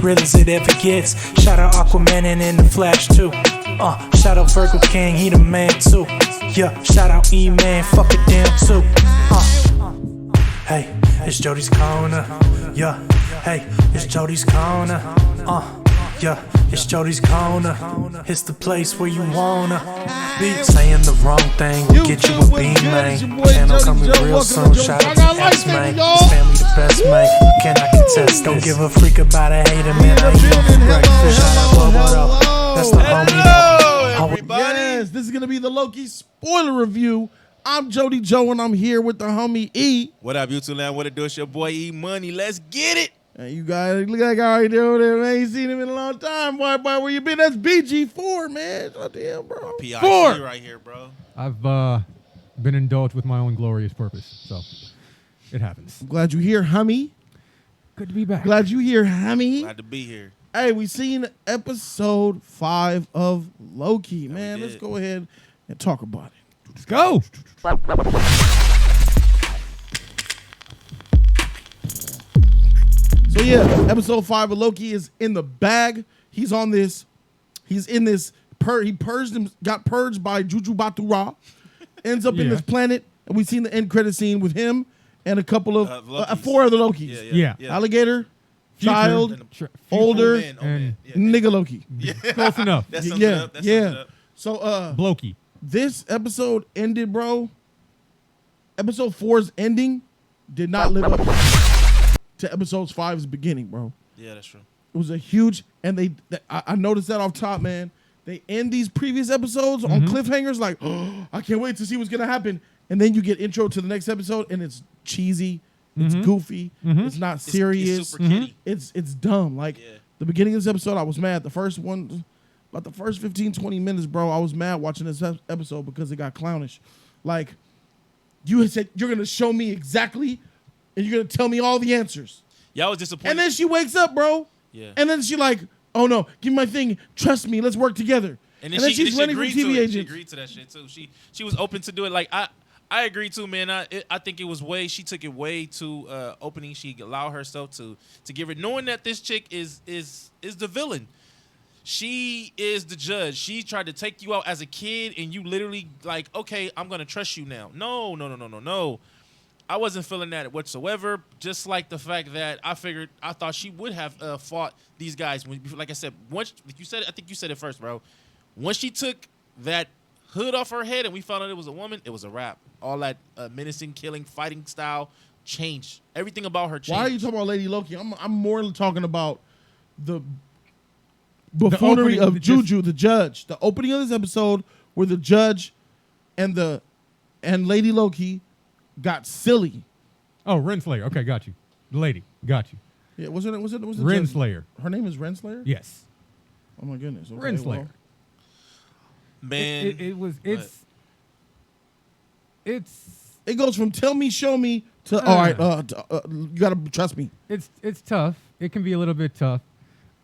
real as it ever gets. Shout out Aquaman and in the Flash too. Shout out Virgo King, he the man too. Yeah, shout out E-Man, fuck a damn too. Hey, it's Jody's corner. Yeah, hey, it's Jody's corner. Yeah, it's Jody's corner. It's the place where you wanna be. Saying the wrong thing will get you a beam, man. Channel coming real soon. Shout out to X, man. This family the best, man. Can I contest? Don't give a freak about a hater, man. I eat them for breakfast. Shout out Bubba, that's the homie. Hello, everybody. Yes, this is gonna be the Loki spoiler review. I'm Jody Joe, and I'm here with the homie E. What up, YouTube land? What it do? It's your boy E-Money. Let's get it. And you guys look like I already over there, man. Ain't seen him in a long time. Boy, where you been? That's BG4, man. Oh, damn, bro. PIC Four. right here, bro. I've been indulged with my own glorious purpose, so it happens. I'm glad you here, homie. Good to be back. Glad you here, homie. Glad to be here. Hey, we seen episode 5 of Loki, man. Let's go ahead and talk about it. Let's go. So yeah, episode 5 of Loki is in the bag. He's on this. He's in this. He purged him. Got purged by Juju Batura. Ends up in this planet, and we've seen the end credit scene with him and a couple of 4 other Lokis. Yeah. Alligator, Future, child, future, older, and nigga Loki. Yeah. close enough. That sums it up. That sums it up. So Blokey. this episode ended, bro. Episode 4's ending did not live up to episode 5's beginning, bro. Yeah, that's true. It was a huge, and I noticed that off top, man. They end these previous episodes on cliffhangers, like, oh, I can't wait to see what's gonna happen. And then you get intro to the next episode, and it's cheesy, it's goofy, it's not serious, It's super kiddie. it's dumb. Like the beginning of this episode, I was mad. The first one, about the first 15, 20 minutes, bro, I was mad watching this episode because it got clownish. Like, you had said you're gonna show me exactly, and you're gonna tell me all the answers. Yeah, I was disappointed. And then she wakes up, bro. Yeah. And then she like, oh no, give me my thing. Trust me, let's work together. And then she's running for agreed TV to it. agents. She agreed to that shit too. She was open to do it. Like I agree too, man. I think it was she took it way too opening. She allowed herself to give it, knowing that this chick is the villain. She is the judge. She tried to take you out as a kid, and you literally like, okay, I'm gonna trust you now. No. I wasn't feeling that whatsoever. Just like the fact that I thought she would have fought these guys. Like I said, once like you said, I think you said it first, bro. Once she took that hood off her head and we found out it was a woman, it was a wrap. All that menacing, killing, fighting style changed. Everything about her changed. Why are you talking about Lady Loki? I'm more talking about the buffoonery of Juju, the judge. The opening of this episode where the judge and Lady Loki got silly. Oh, Renslayer. Okay, got you. The lady, got you. Yeah, was it Renslayer. Her name is Renslayer? Yes. Oh my goodness. Okay, Renslayer. well. Man, It goes from tell me, show me to all right. You gotta trust me. It's tough. It can be a little bit tough.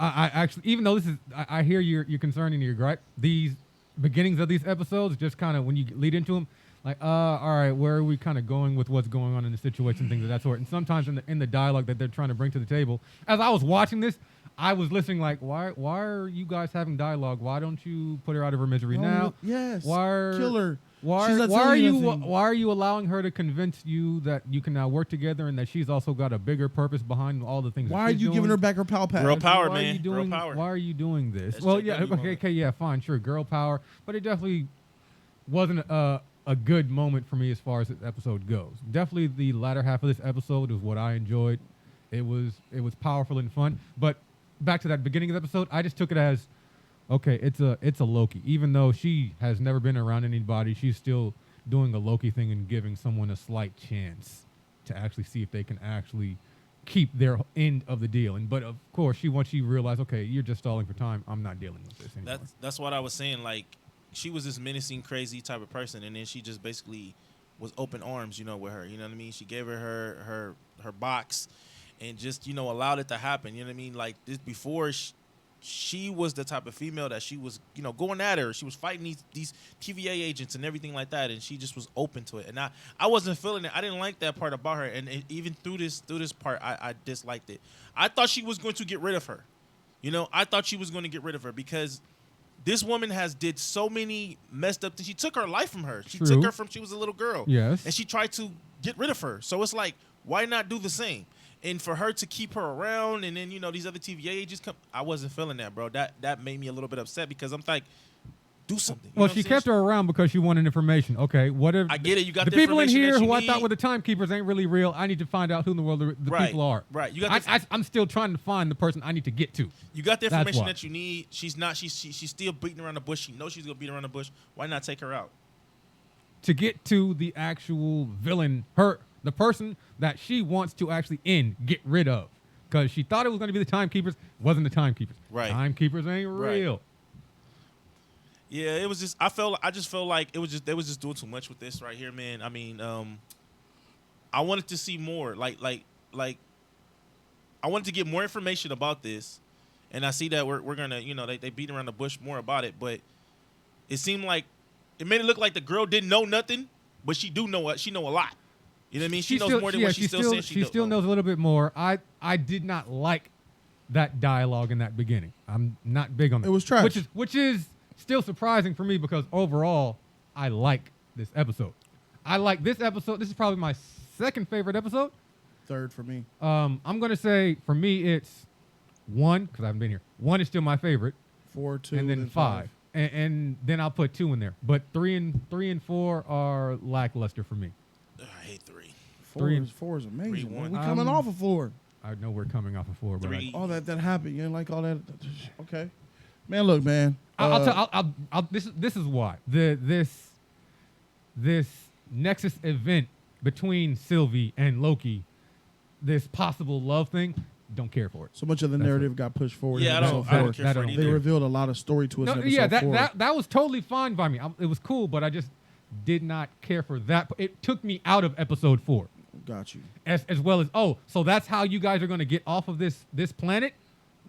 I actually, even though this is, I hear your concern and your gripe. These beginnings of these episodes, just kind of when you lead into them, like, all right, where are we kind of going with what's going on in the situation, things of that sort. And sometimes in the dialogue that they're trying to bring to the table, as I was watching this, I was listening like, why are you guys having dialogue? Why don't you put her out of her misery now? Yes. Kill her. Why are you allowing her to convince you that you can now work together and that she's also got a bigger purpose behind all the things? Why are you giving her back her pal pad? Girl power, why man. Girl power. Why are you doing this? That's well, chick yeah, that we okay, yeah, fine, sure, girl power, but it definitely wasn't a good moment for me as far as this episode goes. Definitely the latter half of this episode was what I enjoyed. It was powerful and fun. But back to that beginning of the episode, I just took it as, okay, it's a Loki. Even though she has never been around anybody, she's still doing a Loki thing and giving someone a slight chance to actually see if they can actually keep their end of the deal. But of course, once she realized, okay, you're just stalling for time, I'm not dealing with this anymore. That's what I was saying. Like, she was this menacing, crazy type of person, and then she just basically was open arms, with her. You know what I mean? She gave her her box, and just allowed it to happen. You know what I mean? Like this before. She was the type of female that she was, going at her. She was fighting these TVA agents and everything like that, and she just was open to it. And I wasn't feeling it. I didn't like that part about her. And even through this part, I disliked it. I thought she was going to get rid of her. You know, I thought she was going to get rid of her because this woman has did so many messed up things. She took her life from her. She took her from she was a little girl. Yes. And she tried to get rid of her. So it's like, why not do the same? And for her to keep her around and then, you know, these other TVA agents come, I wasn't feeling that, bro. That made me a little bit upset because I'm like, do something. Well, she kept her around because she wanted information. Okay, what if I get it. You got the the people in information here that you who I need. thought were the timekeepers ain't really real. I need to find out who in the world the people are. Right. You got I'm still trying to find the person I need to get to. you got the That's information why. that you need. She's not. She's still beating around the bush. She knows she's gonna beat around the bush. Why not take her out? To get to the actual villain, the person that she wants to actually get rid of. Because she thought it was going to be the timekeepers, wasn't the timekeepers. Right. Timekeepers ain't Right. real. Yeah, it was just. I just felt like it was just they was just doing too much with this right here, man. I mean, I wanted to see more. Like, I wanted to get more information about this, and I see that we're gonna, you know, they beat around the bush more about it, but it seemed like it made it look like the girl didn't know nothing, but she do know what she know a lot. You know what I mean? She knows more than what she's still saying. She still knows a little bit more. I did not like that dialogue in that beginning. I'm not big on that. It was trash. Which is still surprising for me because overall, I like this episode. I like this episode. This is probably my second favorite episode. Third for me. I'm gonna say for me it's 1 because I haven't been here. 1 is still my favorite, 4, 2, and then 5. And then I'll put 2 in there. But 3 and 4 are lackluster for me. I hate 3. 4 is amazing. 3-1. We coming off of 4. I know we're coming off of 4, but 3. All that happened. You didn't like all that. Okay, man. Look, man. This is why this Nexus event between Sylvie and Loki, this possible love thing, don't care for it. So much of the narrative got pushed forward. Yeah, in I episode don't 4. care for it They either. They revealed a lot of story to us. No, in episode yeah, 4. that was totally fine by me. It was cool, but I just did not care for that. It took me out of episode 4. Got you. As well as so that's how you guys are going to get off of this planet,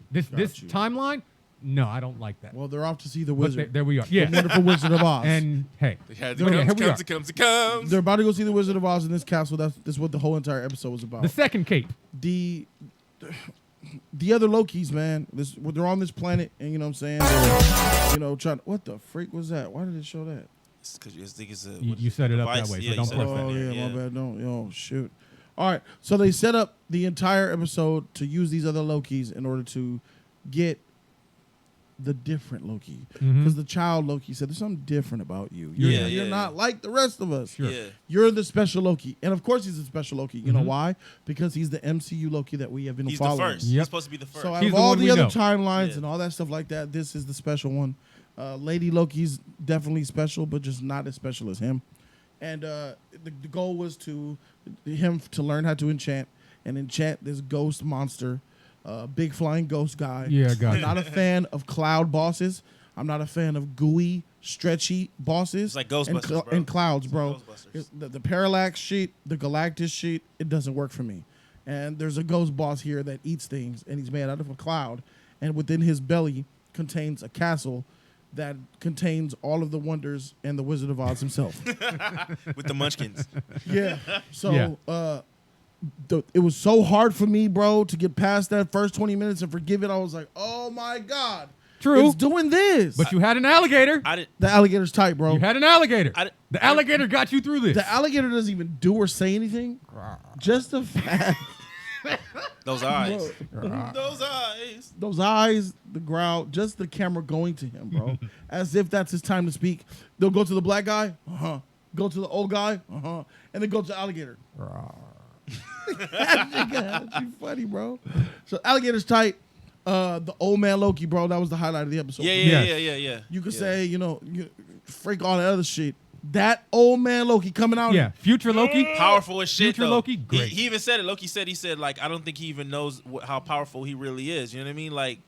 this you. timeline. No, I don't like that. Well, they're off to see the But wizard. there we are. Yeah, The wonderful Wizard of Oz. and hey, It has here we are. it comes. They're about to go see the Wizard of Oz in this castle. That's what the whole entire episode was about. The second cape. The other Lokis, man. They're on this planet, and you know what I'm saying. They're, you know, trying. What the freak was that? Why did it show that? Because you think it's a. You set it up that device? way, so Yeah, don't you set it press up that. Oh there, yeah, my bad. Don't. Oh shoot. All right. So they set up the entire episode to use these other Lokis in order to get the different Loki, because the child Loki said there's something different about you. You're not like the rest of us. Sure. Yeah. You're the special Loki, and of course he's a special Loki. You know why? Because he's the MCU Loki that we have been He's following. the first. Yep. He's supposed to be the first. So out He's of the all one the we other know. timelines Yeah. and all that stuff like that, this is the special one. Lady Loki's definitely special, but just not as special as him. And the goal was to learn how to enchant this ghost monster, big flying ghost guy. Yeah, got I'm it. not a fan of cloud bosses. I'm not a fan of gooey, stretchy bosses. It's like Ghostbusters, bro. and clouds, bro. It's like Ghostbusters. The Parallax sheet, the Galactus sheet, it doesn't work for me. And there's a ghost boss here that eats things, and he's made out of a cloud. And within his belly contains a castle that contains all of the wonders and the Wizard of Oz himself. With the munchkins. Yeah. So Yeah. It was so hard for me, bro, to get past that first 20 minutes and forgive it. I was like, oh my God. True. It's doing this. But you had an alligator. I didn't. The alligator's tight, bro. You had an alligator. The I- alligator got you through this. The alligator doesn't even do or say anything. Just the fact. Those eyes. Those eyes. Those eyes, the growl, just the camera going to him, bro. As if that's his time to speak. They'll go to the black guy. Uh-huh. Go to the old guy. Uh-huh. And then go to the alligator. That's funny, bro. So alligator's tight. The Old Man Loki, bro, that was the highlight of the episode. Yeah. You could say, freak all that other shit. That Old Man Loki coming out. Yeah, future Loki. Powerful as shit. Future though. Loki, great. He even said it. Loki said like I don't think he even knows how powerful he really is. You know what I mean? Like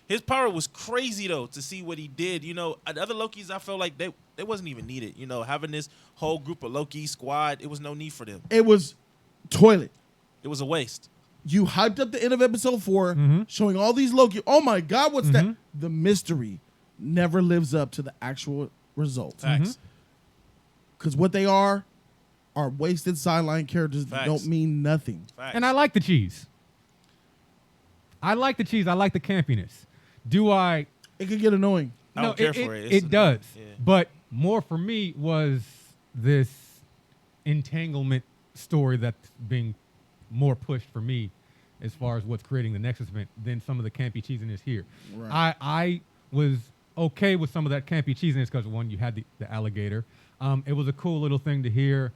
his power was crazy though to see what he did. You know, the other Lokis I felt like they wasn't even needed. You know, having this whole group of Loki squad, it was no need for them. It was toilet. It was a waste. You hyped up the end of episode 4, showing all these Loki. Oh my God, what's that? The mystery never lives up to the actual result. Facts. Because what they are wasted sideline characters that Facts. don't mean nothing. Facts. And I like the cheese. I like the cheese. I like the campiness. Do I? It could get annoying. I don't care for it. It does. Yeah. But more for me was this entanglement story that's being more pushed for me as far as what's creating the Nexus event than some of the campy cheesiness here. Right. I was okay with some of that campy cheesiness because, one, you had the alligator. It was a cool little thing to hear.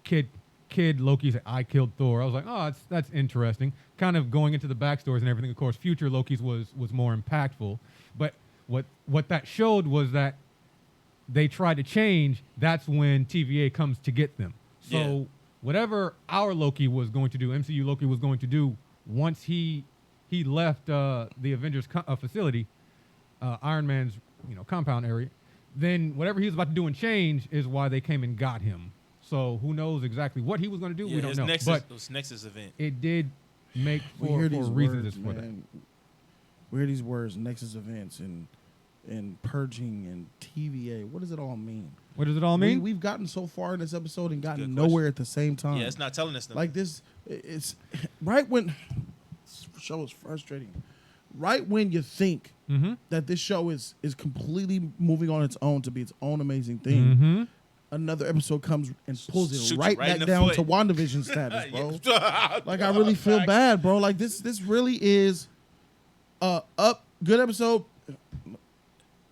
Kid Loki said, I killed Thor. I was like, oh, that's interesting. Kind of going into the backstories and everything. Of course, future Lokis was more impactful. But what that showed was that they tried to change. That's when TVA comes to get them. So whatever our Loki was going to do, MCU Loki was going to do once he left the Avengers facility, Iron Man's compound area, then whatever he was about to do and change is why they came and got him. So who knows exactly what he was going to do? Yeah, we don't know. Nexus, But it was Nexus event. it did make We for hear these reasons words, for that. man. We hear these words, Nexus events and purging and TVA. What does it all mean? What does it all mean? We've gotten so far in this episode and gotten Good nowhere question. at the same time. Yeah, it's not telling us nothing. Like this, it's right when this show is frustrating. Right when you think Mm-hmm. that this show is completely moving on its own to be its own amazing thing, Mm-hmm. another episode comes and pulls Shoot it you right right in back the down foot. to WandaVision status, bro. Yeah. Like I really feel bad, bro. Like this really is good episode.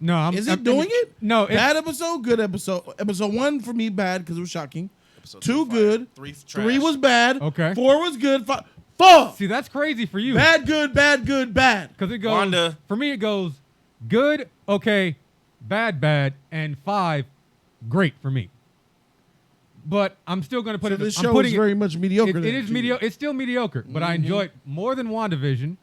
No, Is it doing it? No, Bad episode, good episode. Episode 1 for me bad because it was shocking. Episode 2 fire. good. 3 trash. 3 was bad. Okay. 4 was good. 5. 4 See, that's crazy for you. bad, good, bad, good, bad. Because it goes, Wanda. for me, it goes good, okay, bad, and 5, great for me. But I'm still going to put So it. this I'm show putting is very much mediocre. It then, is to you. mediocre. It's still mediocre, but I enjoy it more than WandaVision.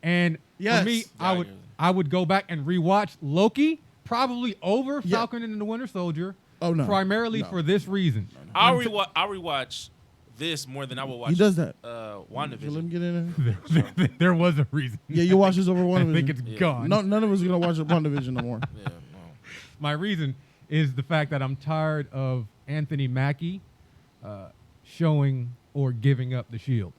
And Yes. for me, Yeah, I would go back and rewatch Loki, probably over Yeah. Falcon and the Winter Soldier. Oh, no. Primarily No. for this reason. I'll rewatch this more than I will watch. He does that. WandaVision. So let me get in there. There was a reason. Yeah, you watch this over I WandaVision. think it's Yeah. gone. No, none of us are gonna watch WandaVision no more. Yeah, no. My reason is the fact that I'm tired of Anthony Mackie showing or giving up the shield.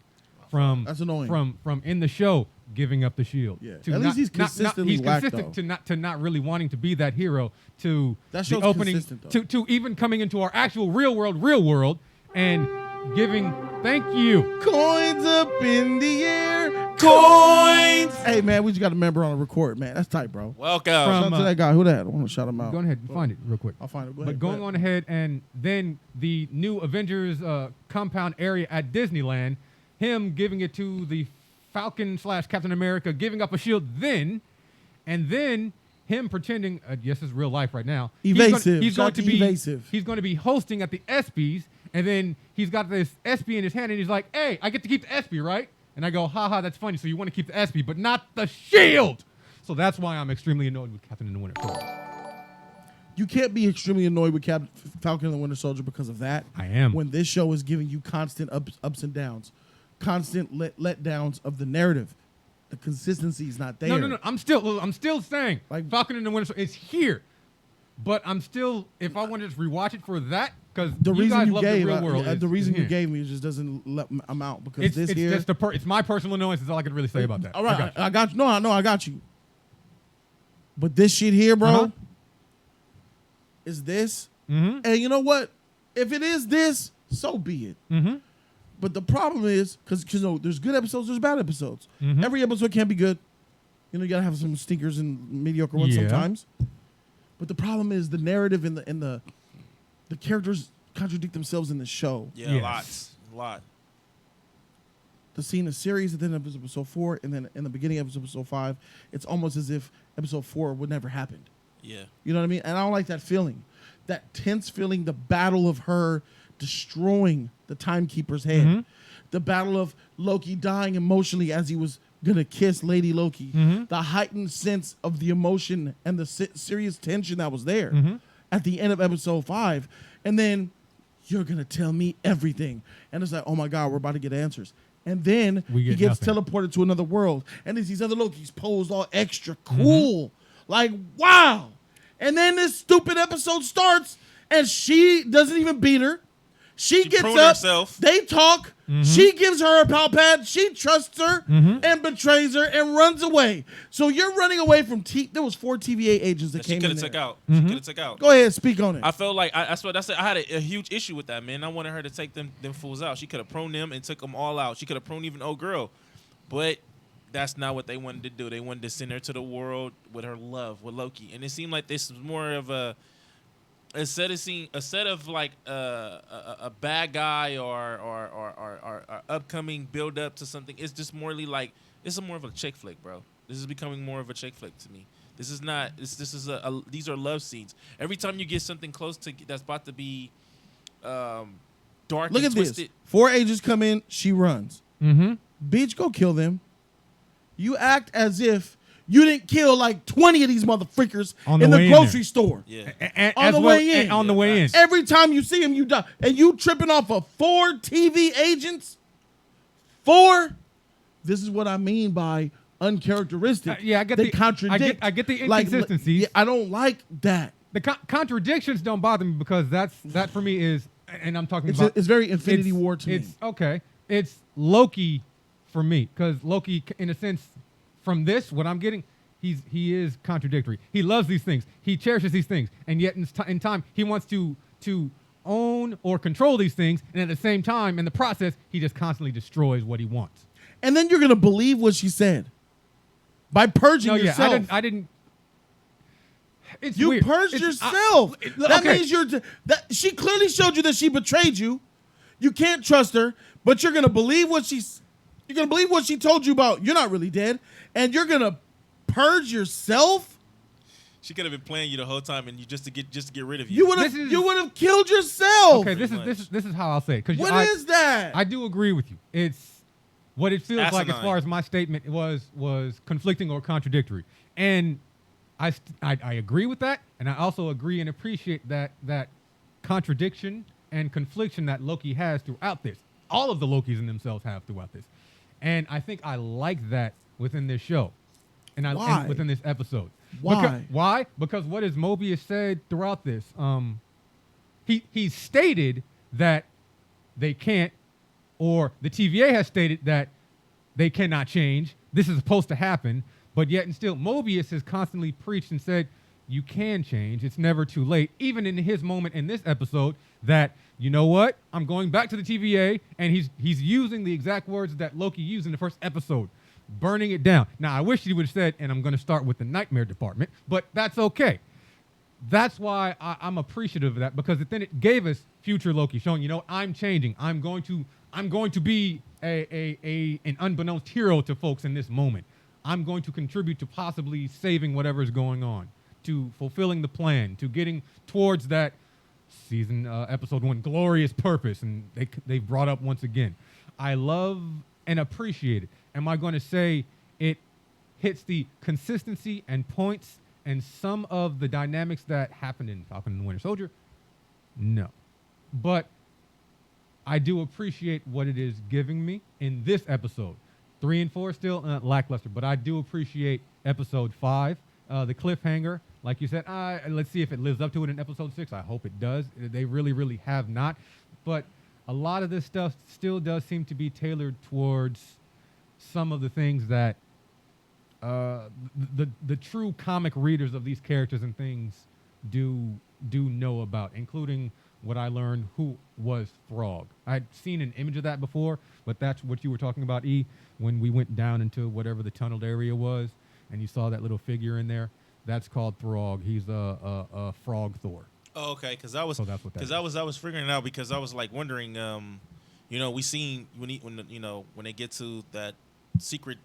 From That's annoying. From in the show giving up the shield. Yeah. To At least he's consistently he's whack, consistent though. to not really wanting to be that hero. To That the show's opening consistent, though. to even coming into our actual real world and giving thank you. Coins up in the air. Coins. Hey man, we just got a member on the record, man. That's tight, bro. Welcome. Shout out to that guy. Who that? I want to shout him out. Go ahead and find it real quick. I'll find it. Go But ahead, going go on ahead. ahead, and then the new Avengers compound area at Disneyland, him giving it to the Falcon / Captain America, giving up a shield and then him pretending, yes, it's real life right now. Evasive. He's going Shout to to be evasive. He's going to be hosting at the ESPYs, and then he's got this ESPY in his hand, and he's like, "Hey, I get to keep the ESPY, right?" And I go, "Haha, that's funny. So you want to keep the ESPY, but not the shield." So that's why I'm extremely annoyed with Captain and the Winter Soldier. You can't be extremely annoyed with Falcon and the Winter Soldier because of that. I am. When this show is giving you constant ups and downs, constant letdowns of the narrative. The consistency is not there. No. I'm still saying Like- Falcon and the Winter Soldier is here, but I'm still. If I want to just rewatch it for that, because The you reason guys you love gave, the real world. the reason you here. gave me just doesn't let I'm out because It's this it's here. just it's my personal annoyance. Is all I can really say about that. All right, I got you. I got you. But this shit here, bro, Uh-huh. is this. Mm-hmm. And you know what? If it is this, so be it. Mm-hmm. But the problem is, because there's good episodes, there's bad episodes. Mhm. Every episode can't be good. You gotta have some stinkers and mediocre ones Yeah. sometimes. But the problem is the narrative and the characters contradict themselves in the show. Yeah, Yes. a lot. The scene of series at the end of episode 4 and then in the beginning of episode 5, it's almost as if episode 4 would never happen. Yeah. You know what I mean? And I don't like that feeling. That tense feeling, the battle of her destroying the timekeeper's head. Mhm. The battle of Loki dying emotionally as he was going to kiss Lady Loki. Mhm. The heightened sense of the emotion and the serious tension that was there Mhm. at the end of episode 5. And then you're going to tell me everything. And it's like, oh my God, we're about to get answers. And then We he get gets nothing. teleported to another world. And there's these other Lokis posed all extra Mm-hmm. cool. Like, wow. And then this stupid episode starts and she doesn't even beat her. She gets pruned up. herself. They talk. She gives her a pow pad. She trusts her and betrays her and runs away. So you're running away from There was 4 TVA agents that She came could in have there. took out. She could have took out. Go ahead, speak on it. I felt like that's what I said. I had a huge issue with that, man. I wanted her to take them fools out. She could have pruned them and took them all out. She could have pruned even old girl, but that's not what they wanted to do. They wanted to send her to the world with her love with Loki, and it seemed like this was more of a set of like a bad guy or upcoming build up to something. It's just morely like it's more of a chick flick, bro. This is becoming more of a chick flick to me. This is not. These are love scenes. Every time you get something close to that's about to be dark. Look and at twisted. this. 4 agents come in. She runs. Mm-hmm. Bitch, go kill them. You act as if you didn't kill like 20 of these motherfuckers in the grocery store. Yeah. On the way in. On the way in. Every time you see him, you die. And you tripping off of 4 TV agents? 4? This is what I mean by uncharacteristic. Yeah, I get they the contradict. I get the Like, inconsistencies. yeah, I don't like that. The contradictions don't bother me because that for me is, and I'm talking It's, about. it's very Infinity War to me. It's okay. It's Loki for me because Loki, in a sense, from this, what I'm getting, he is contradictory. He loves these things. He cherishes these things, and yet in time he wants to own or control these things, and at the same time, in the process, he just constantly destroys what he wants. And then you're gonna believe what she said by purging yourself. Yeah, I didn't. It's You weird. purged yourself. That okay. means that she clearly showed you that she betrayed you. You can't trust her, but you're gonna believe what she told you about. You're not really dead, and you're gonna purge yourself. She could have been playing you the whole time, and just to get rid of You would have killed yourself. Okay, this is how I'll say it. What is that? I do agree with you. It's what it feels like as Asinine. far as my statement was conflicting or contradictory, and I agree with that, and I also agree and appreciate that contradiction and confliction that Loki has throughout this. All of the Lokis in themselves have throughout this, and I think I like that within this show, and Why? within this episode. Why? Why? Because what has Mobius said throughout this? He stated that they can't, or the TVA has stated that they cannot change. This is supposed to happen, but yet and still, Mobius has constantly preached and said, you can change. It's never too late. Even in his moment in this episode, that, you know what? I'm going back to the TVA, and he's using the exact words that Loki used in the first episode, burning it down. Now, I wish he would have said, and I'm going to start with the Nightmare Department, but that's okay. That's why I'm appreciative of that, because then it gave us future Loki showing, you know, I'm changing. I'm going to be an unbeknownst hero to folks in this moment. I'm going to contribute to possibly saving whatever is going on, to fulfilling the plan, to getting towards that season episode 1 glorious purpose, and they brought up once again. I love and appreciate it. Am I going to say it hits the consistency and points and some of the dynamics that happened in Falcon and the Winter Soldier? No. But I do appreciate what it is giving me in this episode. 3 and 4 still lackluster, but I do appreciate episode 5, the cliffhanger. Like you said, let's see if it lives up to it in episode 6. I hope it does. They really, really have not. But a lot of this stuff still does seem to be tailored towards some of the things that the true comic readers of these characters and things do know about, including what I learned who was Throg. I'd seen an image of that before, but that's what you were talking about, E, when we went down into whatever the tunneled area was, and you saw that little figure in there. That's called Throg. He's a frog Thor. Oh, okay. Because I was figuring it out because I was like wondering, you know, we seen when they get to that secret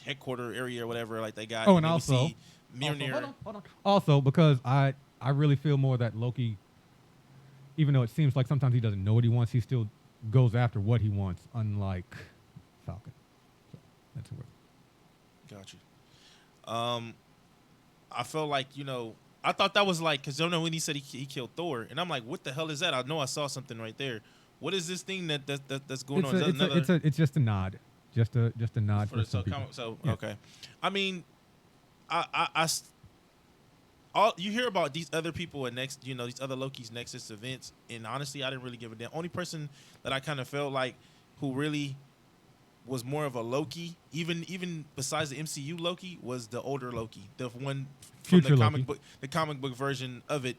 headquarter area or whatever, like they got. Oh, and also, Mjolnir. Hold on. Also, because I really feel more that Loki, even though it seems like sometimes he doesn't know what he wants, he still goes after what he wants, unlike Falcon. So that's where. Got you. I felt like, you know, I thought that was like, because I don't know when he said he killed Thor, and I'm like, what the hell is that? I know I saw something right there. What is this thing that's going on? It's just a nod, just a nod for some people. So yeah. Okay, I mean, I all you hear about these other people at these other Loki's Nexus events, and honestly, I didn't really give a damn. Only person that I kind of felt like who really was more of a Loki, even besides the MCU Loki, was the older Loki, the one from Future the comic book version of it.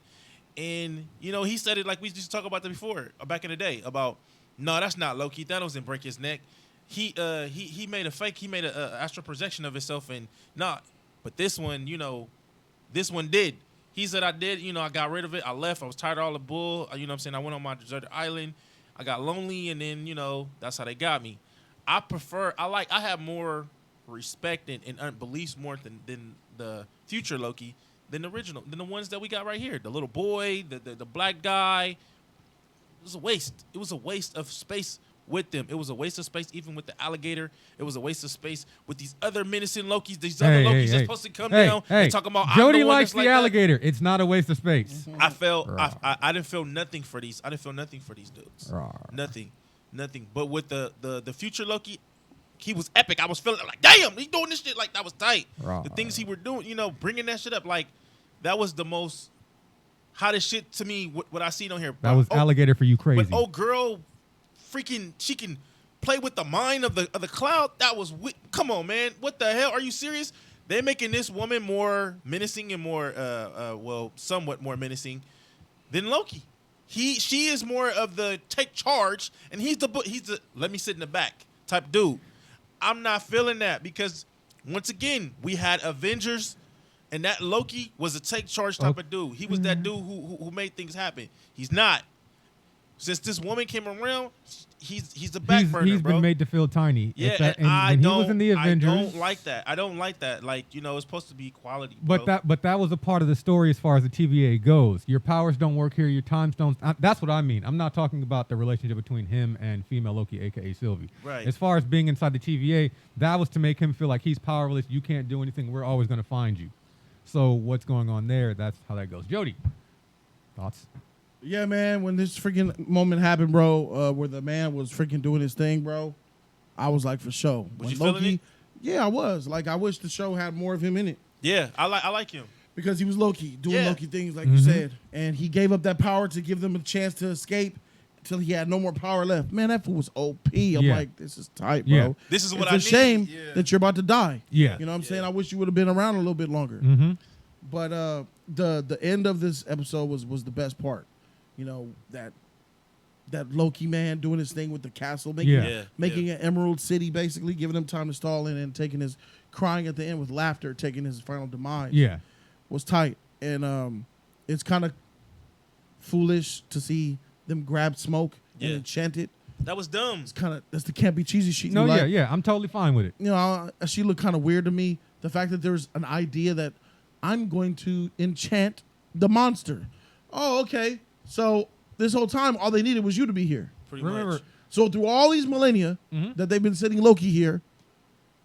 And he said it like we used to talk about that before, back in the day, about no, that's not Loki. Thanos didn't break his neck. He made a astral projection of himself, and but this one, this one did. He said I did. I got rid of it. I left. I was tired of all the bull. You know what I'm saying? I went on my deserted island. I got lonely, and then that's how they got me. I have more respect and beliefs more than the future Loki than the ones that we got right here. The little boy, the black guy. It was a waste. It was a waste of space with them. It was a waste of space even with the alligator. It was a waste of space with these other menacing Lokis. These other Lokis that's supposed to come down and talk about Jody I'm the one likes that's the like alligator. It's not a waste of space. I felt I didn't feel nothing for these. I didn't feel nothing for these dudes. Nothing. But with the future Loki, he was epic. I was feeling like, damn, he doing this shit like that was tight. The things he were doing, bringing that shit up, like that was the most hottest shit to me. What I seen on here. That was alligator for you, crazy. But old girl, freaking, she can play with the mind of the cloud. That was come on, man. What the hell? Are you serious? They're making this woman more menacing and more, somewhat more menacing than Loki. She is more of the take charge, and he's the let me sit in the back type dude. I'm not feeling that because once again we had Avengers, and that Loki was a take charge type of dude. He was that dude who made things happen. He's not. Since this woman came around, he's the back burner, He's bro. been made to feel tiny. Yeah, and he was in the Avengers. I don't like that. Like, it's supposed to be equality, bro. But that was a part of the story as far as the TVA goes. Your powers don't work here. Your times don't. That's what I mean. I'm not talking about the relationship between him and female Loki, a.k.a. Sylvie. Right. As far as being inside the TVA, that was to make him feel like he's powerless. You can't do anything. We're always going to find you. So what's going on there? That's how that goes. Jody, thoughts? Yeah, man, when this freaking moment happened, bro, where the man was freaking doing his thing, bro, I was like, for sure. Was you feeling it? Yeah, I was. Like, I wish the show had more of him in it. Yeah, I like him. Because he was Loki, doing Yeah. Loki things, like you said. And he gave up that power to give them a chance to escape until he had no more power left. Man, that fool was OP. I'm like, this is tight, bro. Yeah. This is what it's I a need. shame Yeah. that you're about to die. Yeah. You know what I'm saying? I wish you would have been around a little bit longer. Mm-hmm. But the end of this episode was the best part. That Loki man doing his thing with the castle, making an Emerald City, basically giving him time to stall in and taking his crying at the end with laughter, taking his final demise. Yeah. Was tight. And it's kind of foolish to see them grab smoke and enchant it. That was dumb. It's that's the can't be cheesy shit. No, yeah. I'm totally fine with it. She looked kind of weird to me. The fact that there's an idea that I'm going to enchant the monster. Oh, okay. So this whole time, all they needed was you to be here. Pretty much. So through all these millennia that they've been sitting Loki here,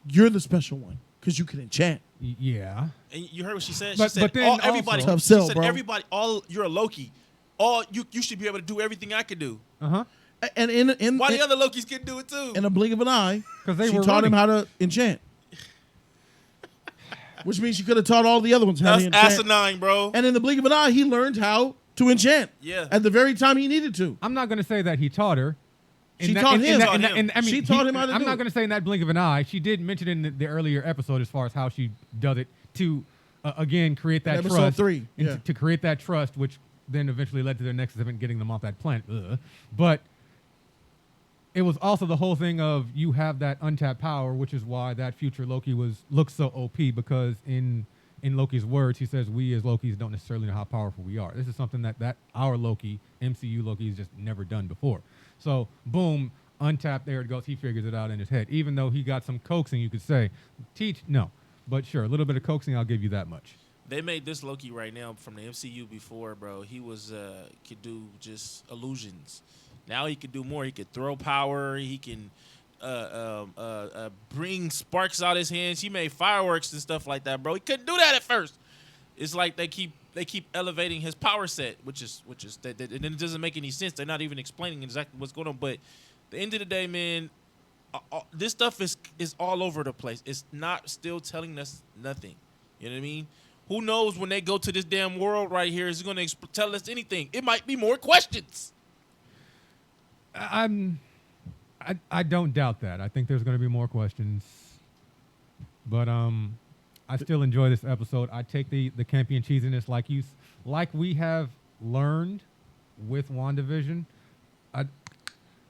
you're the special one because you can enchant. Yeah. And you heard what she said? But She said, then everybody. also- Tough sell, She said, bro. everybody, you're a Loki. You should be able to do everything I could do. Uh-huh. And in Why the other Lokis can do it too? in a blink of an eye, 'Cause they she were taught him running. how to enchant. Which means she could have taught all the other ones how That's to enchant. asinine, bro. And in the blink of an eye, he learned how to enchant. Yeah. At the very time he needed to. I'm not going to say that he taught her. She taught him. She taught him how to I'm do not it. going to say in that blink of an eye. She did mention in the earlier episode as far as how she does it to, again, create that Episode trust. 3, and yeah. to create that trust, which then eventually led to their nexus event getting them off that planet. But it was also the whole thing of you have that untapped power, which is why that future Loki looks so OP, because in Loki's words, he says we as Lokis don't necessarily know how powerful we are. This is something that our Loki, MCU Loki, has just never done before. So, boom, untapped, there it goes. He figures it out in his head. Even though he got some coaxing, you could say. No. But sure, a little bit of coaxing, I'll give you that much. They made this Loki right now from the MCU before, bro. He was could do just illusions. Now he could do more. He could throw power. He can bring sparks out his hands. He made fireworks and stuff like that, bro. He couldn't do that at first. It's like they keep elevating his power set, which is that and it doesn't make any sense. They're not even explaining exactly what's going on. But at the end of the day, man, this stuff is all over the place. It's not still telling us nothing. You know what I mean? who knows when they go to this damn world right here, is it going to tell us anything? It might be more questions. I don't doubt that. I think there's going to be more questions. But I still enjoy this episode. I take the campy and cheesiness like we have learned with WandaVision.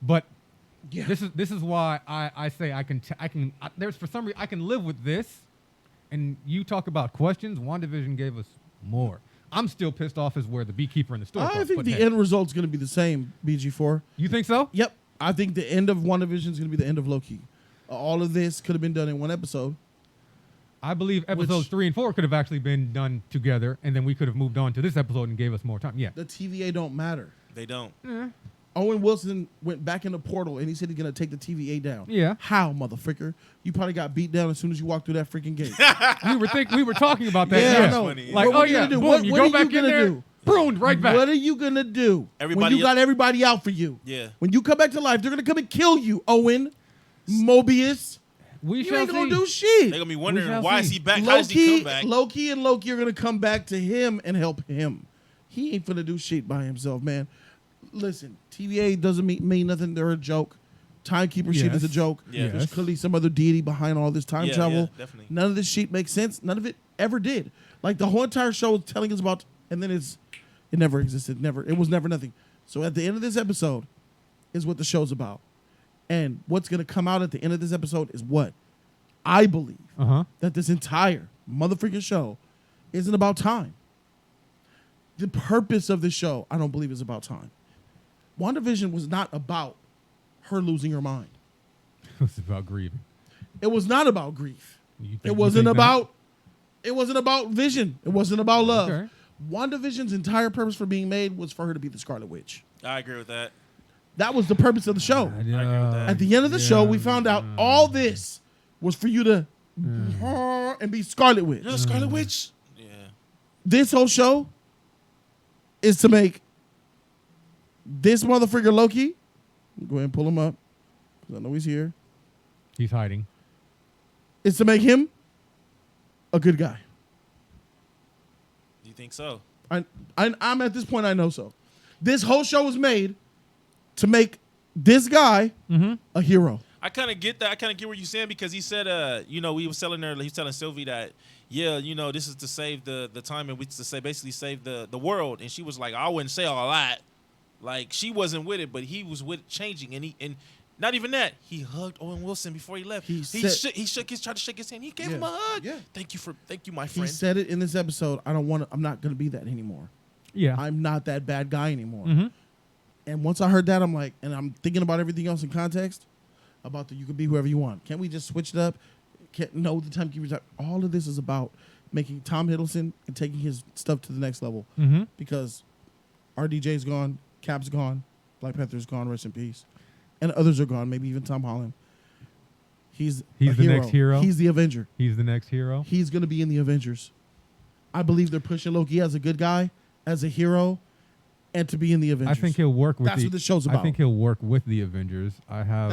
But Yeah. this is why I say there's for some reason I can live with this. And you talk about questions. WandaVision gave us more. I'm still pissed off as where the beekeeper in the store. I think the end result's going to be the same, BG4. You think so? Yep. I think the end of WandaVision is going to be the end of Loki. All of this could have been done in one episode. I believe episodes 3 and 4 could have actually been done together, and then we could have moved on to this episode and gave us more time. Yeah. The TVA don't matter. They don't. Owen Wilson went back in the portal and he said he's going to take the TVA down. Yeah. How, motherfucker? You probably got beat down as soon as you walked through that freaking gate. we were talking about that. Yeah, Yeah, I know. funny. Like, What are you yeah, gonna do? boom, What you are go you back in gonna there, do? pruned right back. What are you going to do when Everybody you got everybody out for you? Yeah. When you come back to life, they're going to come and kill you, Owen. Mobius. We You shall ain't going see. to do shit. They're going to be wondering, shall why is see. he back? How does he come back? Loki and Loki are going to come back to him and help him. He ain't finna do shit by himself, man. Listen, TVA doesn't mean nothing. They're a joke. Timekeeper shit is a Yes. joke. Yeah. There's Yes. clearly some other deity behind all this time travel. Yeah, definitely. None of this shit makes sense. None of it ever did. Like the whole entire show is telling us about, and then it never existed. It was never nothing. So at the end of this episode is what the show's about. And what's going to come out at the end of this episode is what I believe that this entire motherfucking show isn't about time. The purpose of the show, I don't believe, is about time. WandaVision was not about her losing her mind. It was about grieving. It was not about grief. You think- It you wasn't think that? about. It wasn't about vision. It wasn't about love. Okay. WandaVision's entire purpose for being made was for her to be the Scarlet Witch. I agree with that. That was the purpose of the show. agree with that. At the end of the show, we found out all this was for you to and be Scarlet Witch. You're the Scarlet Witch? Yeah. This whole show is to make this motherfucker Loki. Go ahead and pull him up, 'cause I know he's here. He's hiding. Is to make him a good guy. Do you think so? I'm at this point, I know so. This whole show was made to make this guy a hero. I kind of get that. I kind of get what you're saying because he said, we was telling her, he's telling Sylvie that, this is to save the time and we to say basically save the world. And she was like, I wouldn't say all that. Like she wasn't with it, but he was with changing. And not even that. He hugged Owen Wilson before he left. He tried to shake his hand. He gave him a hug. Yeah. Thank you, my He friend. said it in this episode. I'm not gonna be that anymore. Yeah. I'm not that bad guy anymore. And once I heard that, I'm like, and I'm thinking about everything else in context about you can be whoever you want. Can't we just switch it up? The timekeepers. All of this is about making Tom Hiddleston and taking his stuff to the next level. Because RDJ's gone, Cap's gone, Black Panther's gone, rest in peace, and others are gone. Maybe even Tom Holland. He's the hero. next hero. He's the Avenger. He's the next hero. He's gonna be in the Avengers. I believe they're pushing Loki as a good guy, as a hero, and to be in the Avengers. I think he'll work with That's what the show's about. I think he'll work with the Avengers. I have.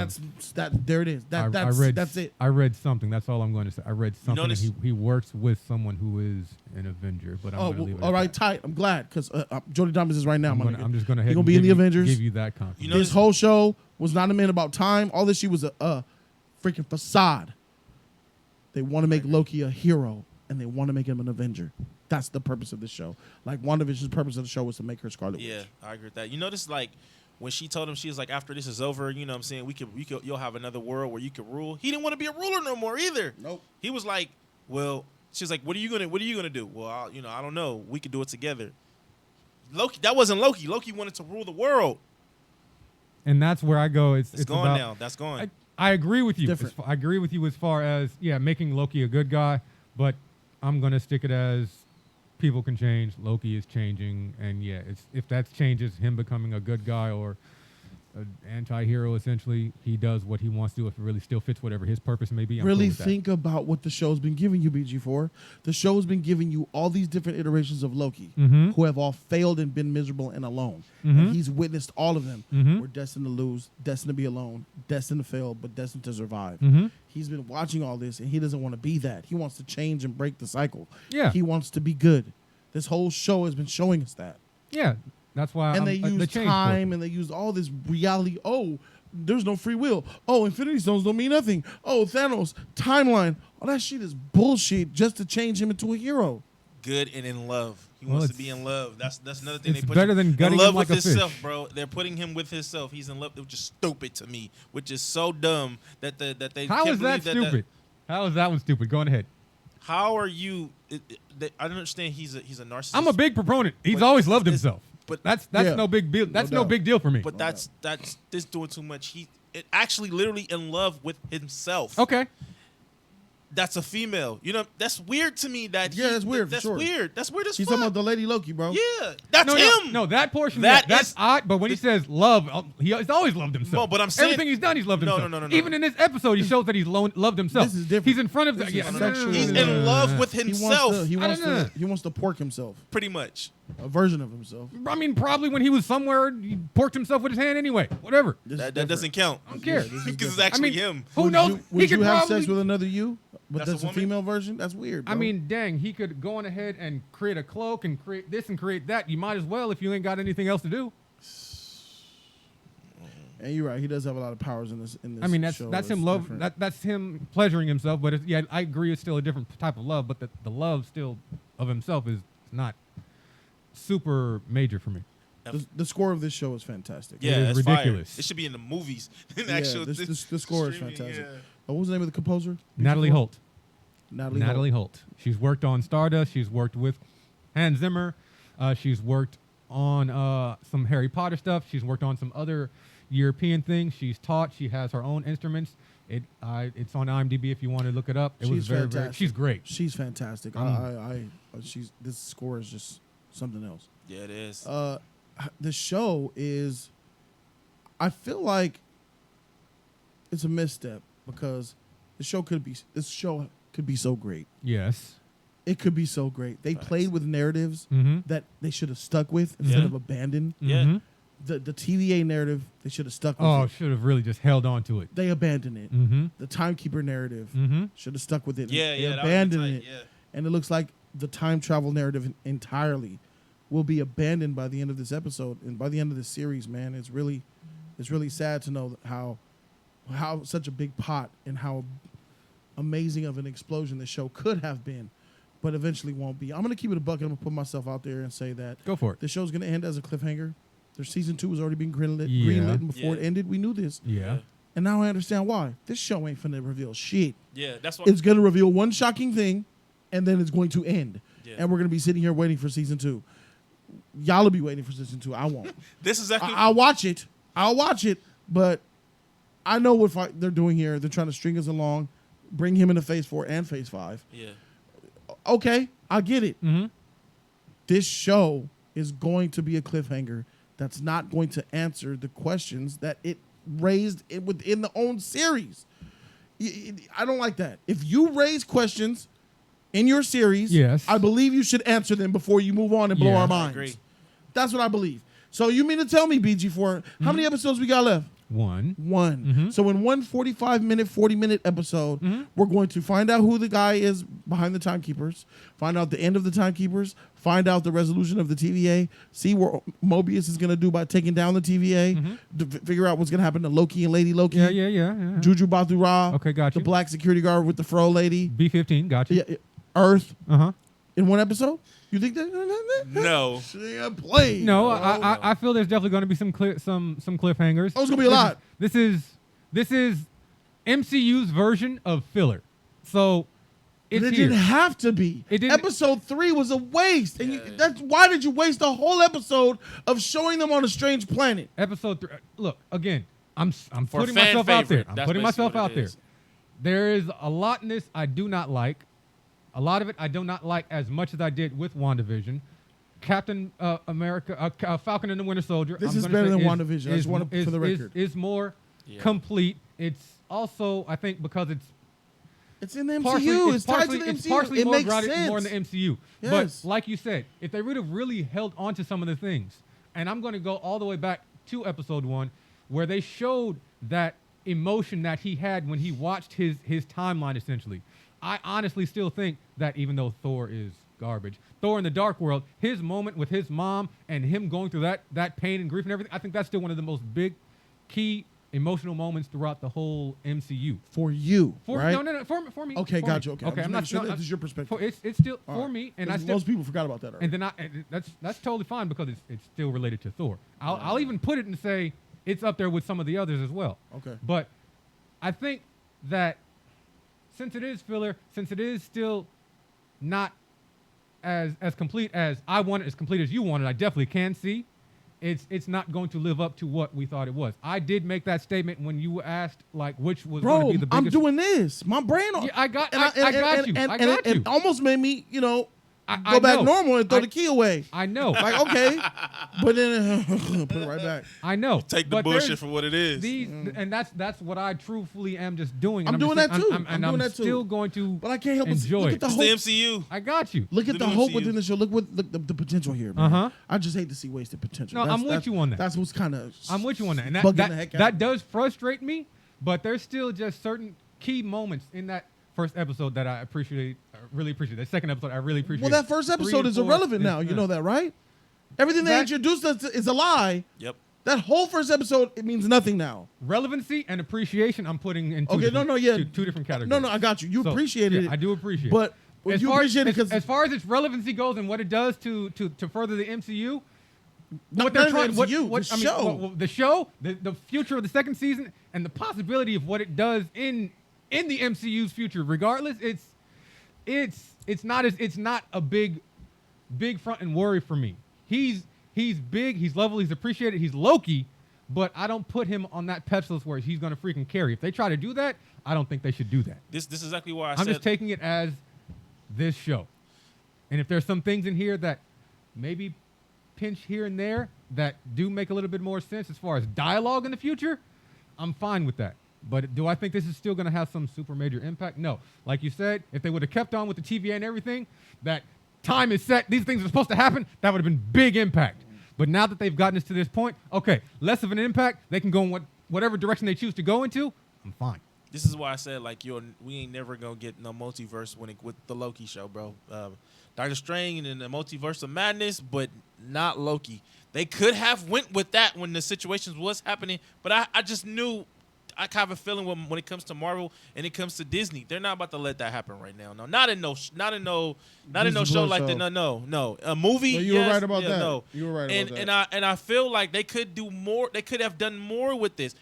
There it is. That's it. I read something. That's all I'm going to say. I read something. notice- And he works with someone who is an Avenger. But I'm going to leave it. All at right, that. tight. I'm glad because Jody Diamond is right now. I'm just going to. He gonna be in the Avengers. Give you that confidence. You know- This whole show was not a man about time. All this shit was a freaking facade. They want to make Loki a hero, and they want to make him an Avenger. That's the purpose of the show. Like WandaVision's purpose of the show was to make her Scarlet Witch. Yeah, I agree with that. You notice, like, when she told him, she was like, after this is over, you know what I'm saying, you'll have another world where you can rule. He didn't want to be a ruler no more either. Nope. He was like, well, she's like, what are you gonna do? Well, I don't know. We could do it together. Loki, that wasn't Loki. Loki wanted to rule the world. And that's where I go. It's It's gone about, now. That's gone. I agree with you. Different. I agree with you as far as making Loki a good guy, but I'm gonna stick it as people can change. Loki is changing, and if that changes him becoming a good guy or an anti-hero essentially. He does what he wants to do if it really still fits whatever his purpose may be. I'm Really cool with that. think about what the show's been giving you, BG4. The show's been giving you all these different iterations of Loki Mhm. who have all failed and been miserable and alone. Mhm. And he's witnessed all of them. Mhm. We're destined to lose, destined to be alone, destined to fail, but destined to survive. Mhm. He's been watching all this, and he doesn't want to be that. He wants to change and break the cycle. Yeah. He wants to be good. This whole show has been showing us that. Yeah, that's why. And they the use change time, portion. and they use all this reality. Oh, there's no free will. Oh, Infinity Stones don't mean nothing. Oh, Thanos, timeline. All that shit is bullshit just to change him into a hero. Good and in love. He Well, wants to be in love. That's another thing it's they put better him than gutting in love him like with a fish. himself, bro. They're putting him with himself. He's in love, which is stupid to me. Which is so dumb that they. How can't is that believe stupid? How is that one stupid? Go on ahead. How are you? I don't understand. He's a narcissist. I'm a big proponent. He's But always loved it's- himself. but- that's Yeah. no big deal. That's no doubt. big deal for me. But that's this doing too much. He actually literally in love with himself. Okay. That's a female. You know, that's weird to me. Yeah, that's weird, for That's sure. weird. That's weird as He's fuck. talking about the Lady Loki, bro. Yeah, that's No, him. no, that portion. That That's is- odd. But when he says love, he's always loved himself. No, but I'm saying- everything he's done, he's loved No, himself. no, no, no, Even no. in this episode, he shows that he's loved himself. This is different. He's in front of This the. is Yeah, sexual. He's in love with He himself. wants to, he I wants don't know. to, he wants to pork himself, pretty much. a version of himself. I mean, probably when he was somewhere, he porked himself with his hand anyway. Whatever. This is That different. doesn't count. I don't care. Because it's I actually mean, him. who Would knows? You, would he could you have probably, sex with another you? But That's a that's a woman? female version. That's weird. Bro. I mean, dang, he could go on ahead and create a cloak and create this and create that. You might as well if you ain't got anything else to do. and you're right. He does have a lot of powers in this. I mean, that's show. that's him It's love. different. That's him pleasuring himself. But yeah, I agree. It's still a different type of love. But the love still of himself is not super major for me. The score of this show is fantastic. Yeah, is it's fire. ridiculous. It should be in the movies. In Yeah, actual, the score is streaming, fantastic. yeah. What was the name of the composer? Natalie Holt. Natalie Holt. She's worked on Stardust. She's worked with Hans Zimmer. She's worked on some Harry Potter stuff. She's worked on some other European things. She's taught. She has her own instruments. It's on IMDb if you want to look it up. It was She's very, fantastic. she's great. She's fantastic. She's this score is just something else. Yeah, it is. The show is, I feel like it's a misstep because this show could be so great. Yes. It could be so great. They played with narratives Mm-hmm. that they should have stuck with instead Yeah. of abandoned. Yeah. Mhm. The TVA narrative they should have stuck with. Oh, it. should have really just held on to it. They abandoned it. Mm-hmm. The timekeeper narrative Mm-hmm. should have stuck with it. Yeah, They yeah. that would've been abandoned tight, it, Yeah. and it looks like the time travel narrative entirely will be abandoned by the end of this episode and by the end of this series. Man, it's really sad to know how such a big pot and how amazing of an explosion the show could have been, but eventually won't be. I'm gonna keep it a buck. I'm gonna put myself out there and say that Go for it. the show's gonna end as a cliffhanger. Their season 2 has already been greenlit, Yeah. and before it Yeah. ended, we knew this, Yeah. and now I understand why. This show ain't finna reveal shit. Yeah, that's what. It's gonna reveal one shocking thing, and then it's going to end, Yeah. and we're gonna be sitting here waiting for season 2. Y'all will be waiting for season 2. I won't. This is actually. I'll watch it. But I know what they're doing here. They're trying to string us along, bring him into phase 4 and phase 5. Yeah. Okay, I get it. Mm-hmm. This show is going to be a cliffhanger that's not going to answer the questions that it raised within the own series. I don't like that. If you raise questions in your series, Yes. I believe you should answer them before you move on and blow Yeah. our I minds. agree. That's what I believe. So you mean to tell me, BG4, how many episodes we got left? One. One. Mhm. So in one 45-minute, 40-minute episode, Mhm. we're going to find out who the guy is behind the timekeepers, find out the end of the timekeepers, find out the resolution of the TVA, see what Mobius is going to do by taking down the TVA, figure out what's going to happen to Loki and Lady Loki, Yeah. Juju Bathura, Okay, got the you. black security guard with the fro lady, B-15, got you. yeah, Earth Uh-huh. in one episode? You think that? No. Play. No, I feel there's definitely going to be some cliffhangers. Oh, it's gonna be a lot. This is MCU's version of filler. So But it's it here. didn't have to be. It didn't- Episode 3 was a waste. And Yeah. that's why did you waste a whole episode of showing them on a strange planet? Episode 3. Look, again, I'm For putting fan myself out there. favorite. I'm That's putting basically myself what out it there. is. There is a lot in this I do not like. A lot of it I do not like as much as I did with WandaVision. Captain America, Falcon and the Winter Soldier. This I'm is gonna better say than is- WandaVision. I just want to, for the record. Is more complete. It's also, I think, because It's in the partially, MCU. It's It's tied to partially, the it's MCU. partially It more makes grounded sense. more in the MCU. Yes. But like you said, if they would have really held on to some of the things, and I'm going to go all the way back to episode 1, where they showed that emotion that he had when he watched his timeline, essentially. I honestly still think that even though Thor is garbage, Thor in the Dark World, his moment with his mom and him going through that pain and grief and everything, I think that's still one of the most big, key emotional moments throughout the whole MCU. For you, right? No, for me. Okay, for got me. you. Okay, Okay, I'm not sure no, that is your perspective. It's still All for right. me, and I Because still, most people forgot about that already. and that's totally fine because it's still related to Thor. I'll even put it and say it's up there with some of the others as well. Okay. But I think that since it is filler, since it is still not as complete as I want it, as complete as you want it, I definitely can see it's not going to live up to what we thought it was. I did make that statement when you asked like which was going to Bro, be the biggest. I'm doing this. My brain. Yeah, I got you. And it almost made me, I go back know. normal and throw the key away. I know. Like, okay, but then put it right back. I know. Take the But bullshit there's for what it is. These, and that's what I truthfully am just doing. I'm And doing just that saying- too. I'm I'm doing that too. still going to. But I can't help but enjoy look it. at the it's hope. the MCU. I got you. Look at The the new hope MCU. within the show. Look what the potential here, man. Uh-huh. I just hate to see wasted potential. No, I'm with you on that. That's what's kind of. I'm with you on that, and bugging that the heck out that of me. does frustrate me. But there's still just certain key moments in that first episode that I really appreciate. That second episode, I really appreciate. Well, that first 3 episode and is 4 irrelevant now. You know that, right? Everything they That- introduced us to is a lie. Yep. That whole first episode, it means nothing now. Relevancy and appreciation. I'm putting in Okay, two different categories. No, I got you. You So, appreciated yeah, it. I do appreciate. But as you far appreciate it because as far as its relevancy goes and what it does to further the MCU, not the MCU, the show. The show, the future of the second season, and the possibility of what it does in the MCU's future. Regardless, it's not a big front and worry for me. He's big, he's level, he's appreciated, he's Loki, but I don't put him on that pedestal where he's gonna freaking carry. If they try to do that, I don't think they should do that. This is exactly why I'm just taking it as this show. And if there's some things in here that maybe pinch here and there that do make a little bit more sense as far as dialogue in the future, I'm fine with that. But do I think this is still going to have some super major impact? No. Like you said, if they would have kept on with the TVA and everything, that time is set, these things are supposed to happen, that would have been big impact. But now that they've gotten us to this point, okay, less of an impact, they can go in whatever direction they choose to go into, I'm fine. This is why I said like we ain't never gonna get no multiverse with the Loki show, bro. Doctor Strange and the Multiverse of Madness, but not Loki. They could have went with that when the situations was happening, but I just knew. I kind of have a feeling when it comes to Marvel and it comes to Disney, they're not about to let that happen right now. No, not in no show like that. No. A movie. No, you were right about that. No. You were right about that. And I feel like they could do more. They could have done more with this.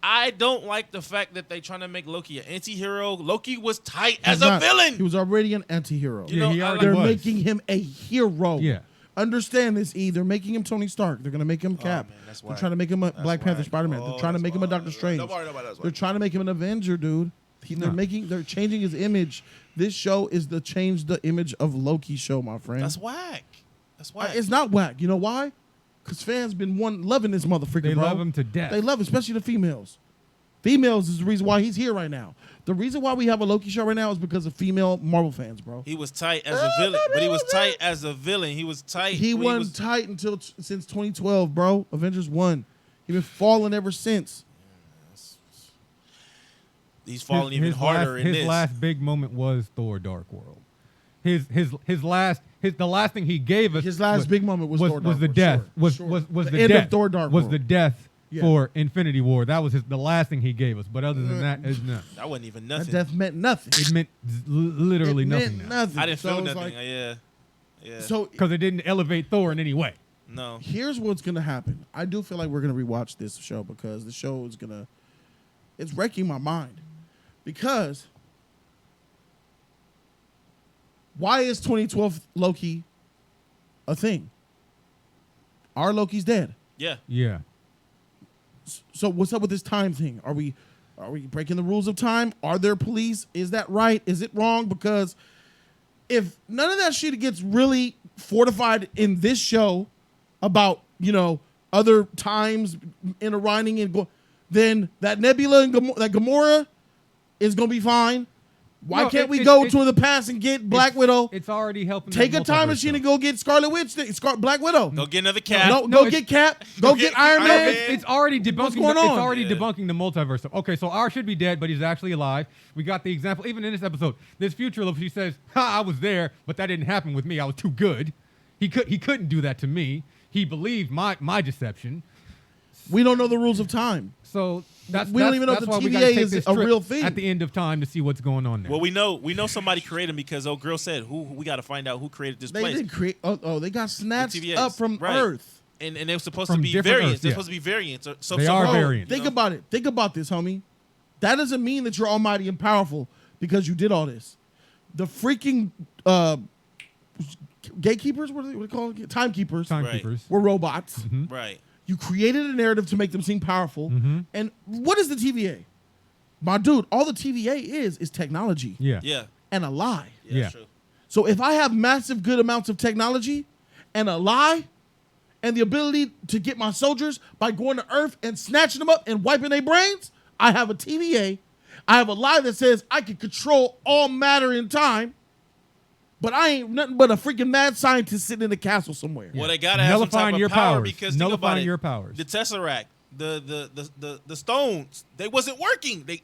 I don't like the fact that they trying to make Loki an anti-hero. Loki was tight as a villain. He was already an anti-hero. You know, he already They're was. making him a hero. Yeah. Understand this, E. They're making him Tony Stark. They're going to make him Cap. man, that's They're whack. trying to make him a Black Panther, whack. Spider-Man. They're trying to make him a Doctor Strange. They're trying to make him an Avenger, dude. They're changing his image. This show is the change the image of Loki show, my friend. That's whack. That's whack. It's not whack. You know why? Because fans been loving this motherfucker, They bro. love him to death. They love him, especially the females. Females is the reason why he's here right now. The reason why we have a Loki show right now is because of female Marvel fans, bro. He was tight as a villain, but he was tight as a villain. He was tight. He when wasn't tight until since 2012, bro. Avengers 1. He been falling ever since. He's falling even harder in his this. last big moment was Thor: Dark World. The last thing he gave us. His last big moment was Thor Dark was the World, death. sure, Was sure. was The the end death. of Thor Dark was World. the death Yeah. for Infinity War. That was the last thing he gave us. But other than that, it's not. That wasn't even That nothing. death meant nothing. It meant literally It nothing. meant nothing. I didn't So feel it's nothing. like- Yeah. So Because it didn't elevate Thor in any way. No. here's what's gonna happen. I do feel like we're gonna rewatch this show because the show is it's wrecking my mind. Because why is 2012 Loki a thing? Our Loki's dead. Yeah. Yeah. So what's up with this time thing? Are we breaking the rules of time? Are there police? Is that right? Is it wrong? Because if none of that shit gets really fortified in this show about, other times intertwining and then that Nebula and that Gamora is going to be fine. Why can't we go to the past and get Black Widow? It's already helping. Take a time machine and go get Scarlet Witch, Black Widow. Go get another Cap. Go get Cap. Go get Iron Man. It's already debunking. What's going on? It's already debunking the multiverse stuff. Okay, so R should be dead, but he's actually alive. We got the example, even in this episode. This future Loki, she says, "Ha, I was there, but that didn't happen with me. I was too good. He couldn't do that to me. He believed my deception." We don't know the rules of time. So we don't even know if the TVA is a real thing at the end of time to see what's going on there. Well, we know somebody created them because old girl said who we got to find out who created this place. They didn't create. They got snatched TVAs. up from Right. Earth. And they were supposed From to be different variants. Earths, They're yeah. supposed to be variants. They are so- variants. Think about it. Think about this, homie. That doesn't mean that you're almighty and powerful because you did all this. The freaking gatekeepers, what do they call it? Timekeepers. Timekeepers. Were robots. Right. You created a narrative to make them seem powerful. Mm-hmm. And what is the TVA? My dude, all the TVA is technology. Yeah. Yeah. And a lie. Yeah. True. So if I have massive good amounts of technology and a lie and the ability to get my soldiers by going to Earth and snatching them up and wiping their brains, I have a TVA. I have a lie that says I can control all matter in time, but I ain't nothing but a freaking mad scientist sitting in a castle somewhere. Well, they gotta have some type Nullifying of your power powers. because think about Nullifying it. your powers. The Tesseract, the stones, they wasn't working. They,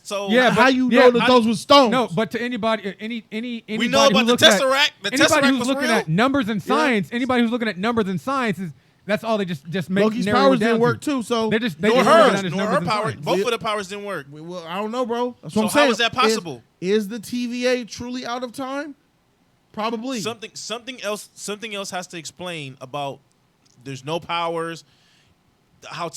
so Yeah, How but- you yeah, know that those were stones? No, but to anybody, anybody we know about who's the looking at- Tesseract. The anybody Tesseract who's was looking real. at numbers and science, anybody who's looking at numbers and science that's all they just make. Loki's narrow it powers down didn't to. work too, so They just Nor look at it hers, as nor numbers her and power. science. Both of the powers didn't work. Well, I don't know, bro. That's So what I'm how saying. is that possible? Is the TVA truly out of time? Probably. Something else has to explain about there's no powers. How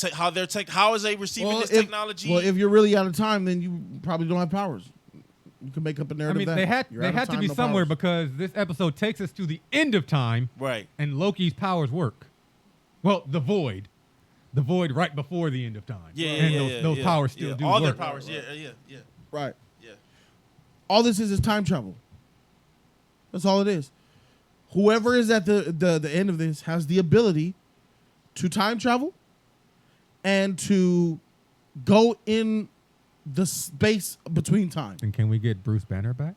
is they receiving this technology? Well, if you're really out of time, then you probably don't have powers. You can make up a I narrative. mean, that they had you're out of to time, be no somewhere powers. because this episode takes us to the end of time, right. and Loki's powers work. Well, the void right before the end of time. Yeah, and those powers still do all work. their powers. Yeah. Right. Yeah. All this is time travel. That's all it is. Whoever is at the end of this has the ability to time travel and to go in the space between time. And can we get Bruce Banner back?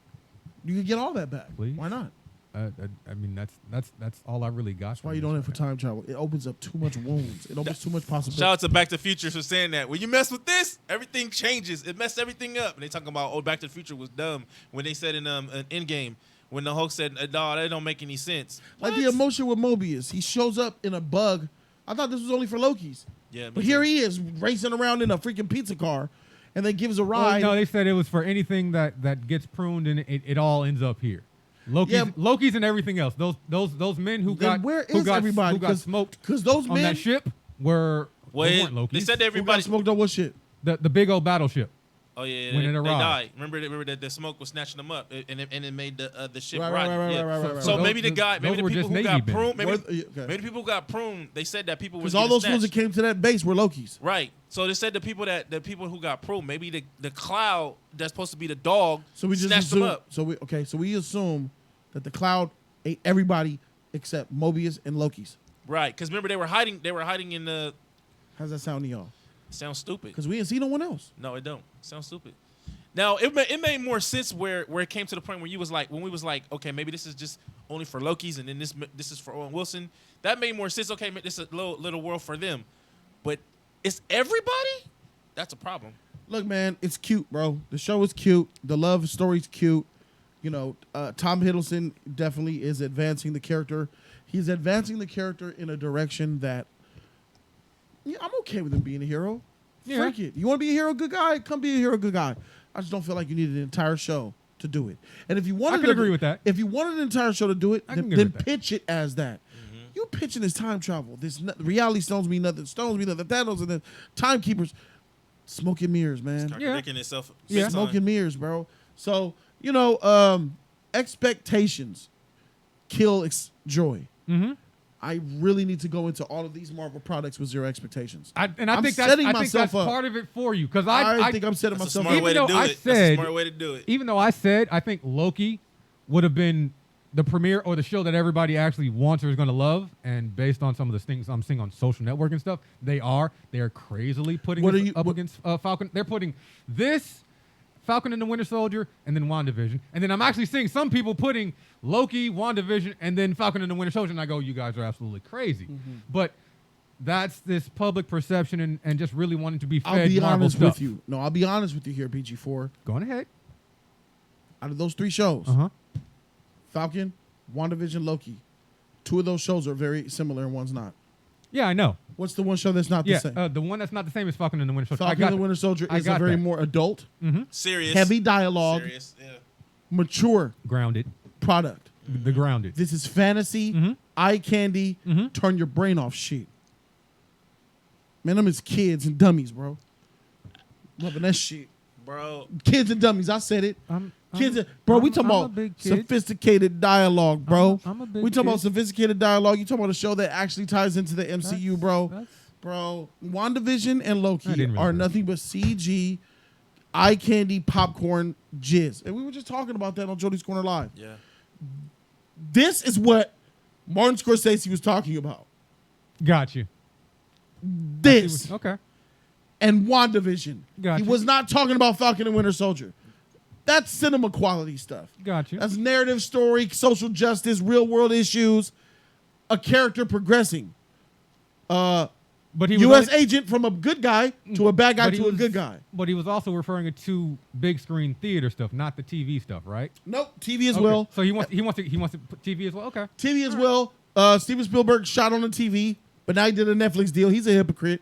You can get all that back. Please? Why not? I mean, that's all I really got. That's why you don't have for time travel. It opens up too much wounds. It opens too much possibility. Shout out to Back to the Future for saying that. When you mess with this, everything changes. It messed everything up. And they talking about, Back to the Future was dumb when they said in Endgame, when the Hulk said, "No, that don't make any sense." Like What? the emotion with Mobius. He shows up in a bug. I thought this was only for Loki's. Yeah, But here he is racing around in a freaking pizza car and then gives a ride. No, they said it was for anything that gets pruned and it all ends up here. Loki's and everything else. Those men who Then got where who is got everybody? who got smoked Because those on men that ship weren't They Loki's. said who got that everybody. smoked up what shit? the big old battleship. Oh yeah, when they, it they arrived. died. Remember that the smoke was snatching them up, and it made the ship Right, rot. right, Yeah. right. So those- maybe the guy, maybe those the were people just who Navy got men. pruned, maybe Okay. the people who got pruned, they said that people was Because all those fools snatched. that came to that base were Loki's. Right. So they said the people who got pruned, maybe the cloud that's supposed to be the dog, So we just snatched assume. them up. So we assume that the cloud ate everybody except Mobius and Loki's. Right. Because remember they were hiding in the. How's that sound to y'all? Sounds stupid. Because we didn't see no one else. No, it don't. Sounds stupid. Now it made more sense where it came to the point where you was like when we was like, okay, maybe this is just only for Loki's and then this is for Owen Wilson. That made more sense. Okay, this is a little world for them, but it's everybody. That's a problem. Look, man, it's cute, bro. The show is cute. The love story's cute. You know, Tom Hiddleston definitely is advancing the character. He's advancing the character in a direction that I'm okay with him being a hero. Yeah. Freak it. You want to be a hero, good guy? Come be a hero, good guy. I just don't feel like you need an entire show to do it. And if you wanted, I can agree with that. If you wanted an entire show to do it, I can then agree with that. pitch it as that. You pitching this time travel. This reality stones mean nothing. Stones mean nothing. Thanos and the timekeepers. Smoke and mirrors, man. Contradicting itself. Yeah. big Smoke time. and mirrors, bro. So, expectations kill joy. Mm-hmm. I really need to go into all of these Marvel products with zero expectations. I I'm think setting that's myself up. part of it for you because I think I'm setting That's a myself smart up. way Even to though do I it. That's a said- smart way to do it. even though I said I think Loki would have been the premiere or the show that everybody actually wants or is going to love, and based on some of the things I'm seeing on social network and stuff, they are crazily putting this up against Falcon. They're putting this, Falcon and the Winter Soldier, and then WandaVision. And then I'm actually seeing some people putting Loki, WandaVision, and then Falcon and the Winter Soldier, and I go, you guys are absolutely crazy. But that's this public perception and just really wanting to be fed I'll be Marvel honest stuff. with you. No, I'll be honest with you here, BG4. Go on ahead. Out of those 3 shows, Falcon, WandaVision, Loki, 2 of those shows are very similar and one's not. Yeah, I know. What's the one show that's not the same? The one that's not the same is Falcon and the Winter Soldier. Falcon and the Winter Soldier is a very more adult, Serious. heavy dialogue, Serious. Yeah. mature grounded. product. The grounded. This is fantasy, eye candy, turn your brain off shit. Man, them is kids and dummies, bro. Loving that shit. Bro. Kids and dummies, I said it. We talking about big kid. sophisticated dialogue, bro. I'm a big We talking kid. about sophisticated dialogue. You talking about a show that actually ties into the MCU, bro. Bro, WandaVision and Loki are nothing but CG, eye candy, popcorn, jizz. And we were just talking about that on Jody's Corner Live. Yeah. This is what Martin Scorsese was talking about. Got you. This Okay. and WandaVision. Gotcha. He was not talking about Falcon and Winter Soldier. That's cinema quality stuff. Got you. That's narrative story, social justice, real world issues, a character progressing. But he U.S. was agent from a good guy to a bad guy to a good guy. But he was also referring to big screen theater stuff, not the TV stuff, right? Nope, TV as Okay. well. So he wants to put TV as well. Okay. TV as well. Steven Spielberg shot on the TV, but now he did a Netflix deal. He's a hypocrite.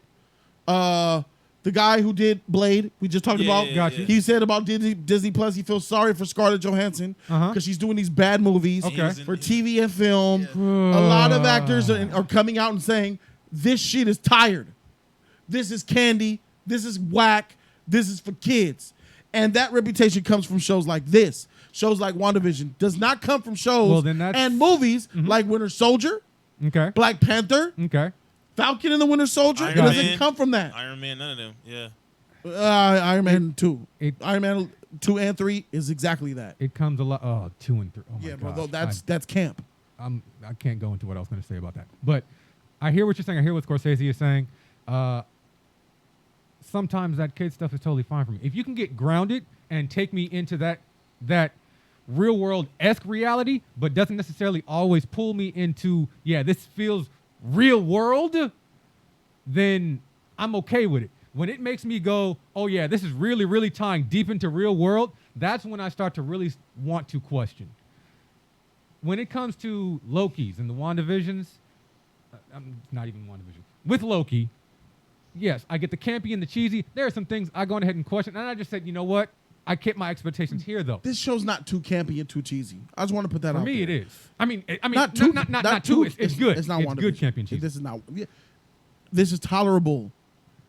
The guy who did Blade, we just talked about. Gotcha. He said about Disney Plus, he feels sorry for Scarlett Johansson because she's doing these bad movies Okay. for TV and film. A lot of actors are coming out and saying, this shit is tired. This is candy. This is whack. This is for kids. And that reputation comes from shows like this. Shows like WandaVision does not come from shows and movies like Winter Soldier, Okay. Black Panther, Okay. Falcon and the Winter Soldier. It doesn't come from that. Iron Man, none of them. Yeah. Iron Man 2. It- Iron Man 2 and 3 is exactly that. It comes a lot. Oh, 2 and 3. Oh my Yeah, gosh. bro. That's camp. I can't go into what I was going to say about that. But I hear what you're saying. I hear what Scorsese is saying. Sometimes that kid stuff is totally fine for me. If you can get grounded and take me into that real world-esque reality, but doesn't necessarily always pull me into, this feels real world, then I'm okay with it. When it makes me go, oh yeah, this is really, really tying deep into real world, that's when I start to really want to question. When it comes to Lokis and the WandaVisions, not even WandaVision, with Loki, yes, I get the campy and the cheesy. There are some things I go ahead and question, and I just said, you know what? I kept my expectations here, though. This show's not too campy and too cheesy. I just want to put that For out me, there. it is. I mean, Not too. not too. It's good. It's not it's WandaVision. good campy and cheesy. This is not. Yeah. This is tolerable.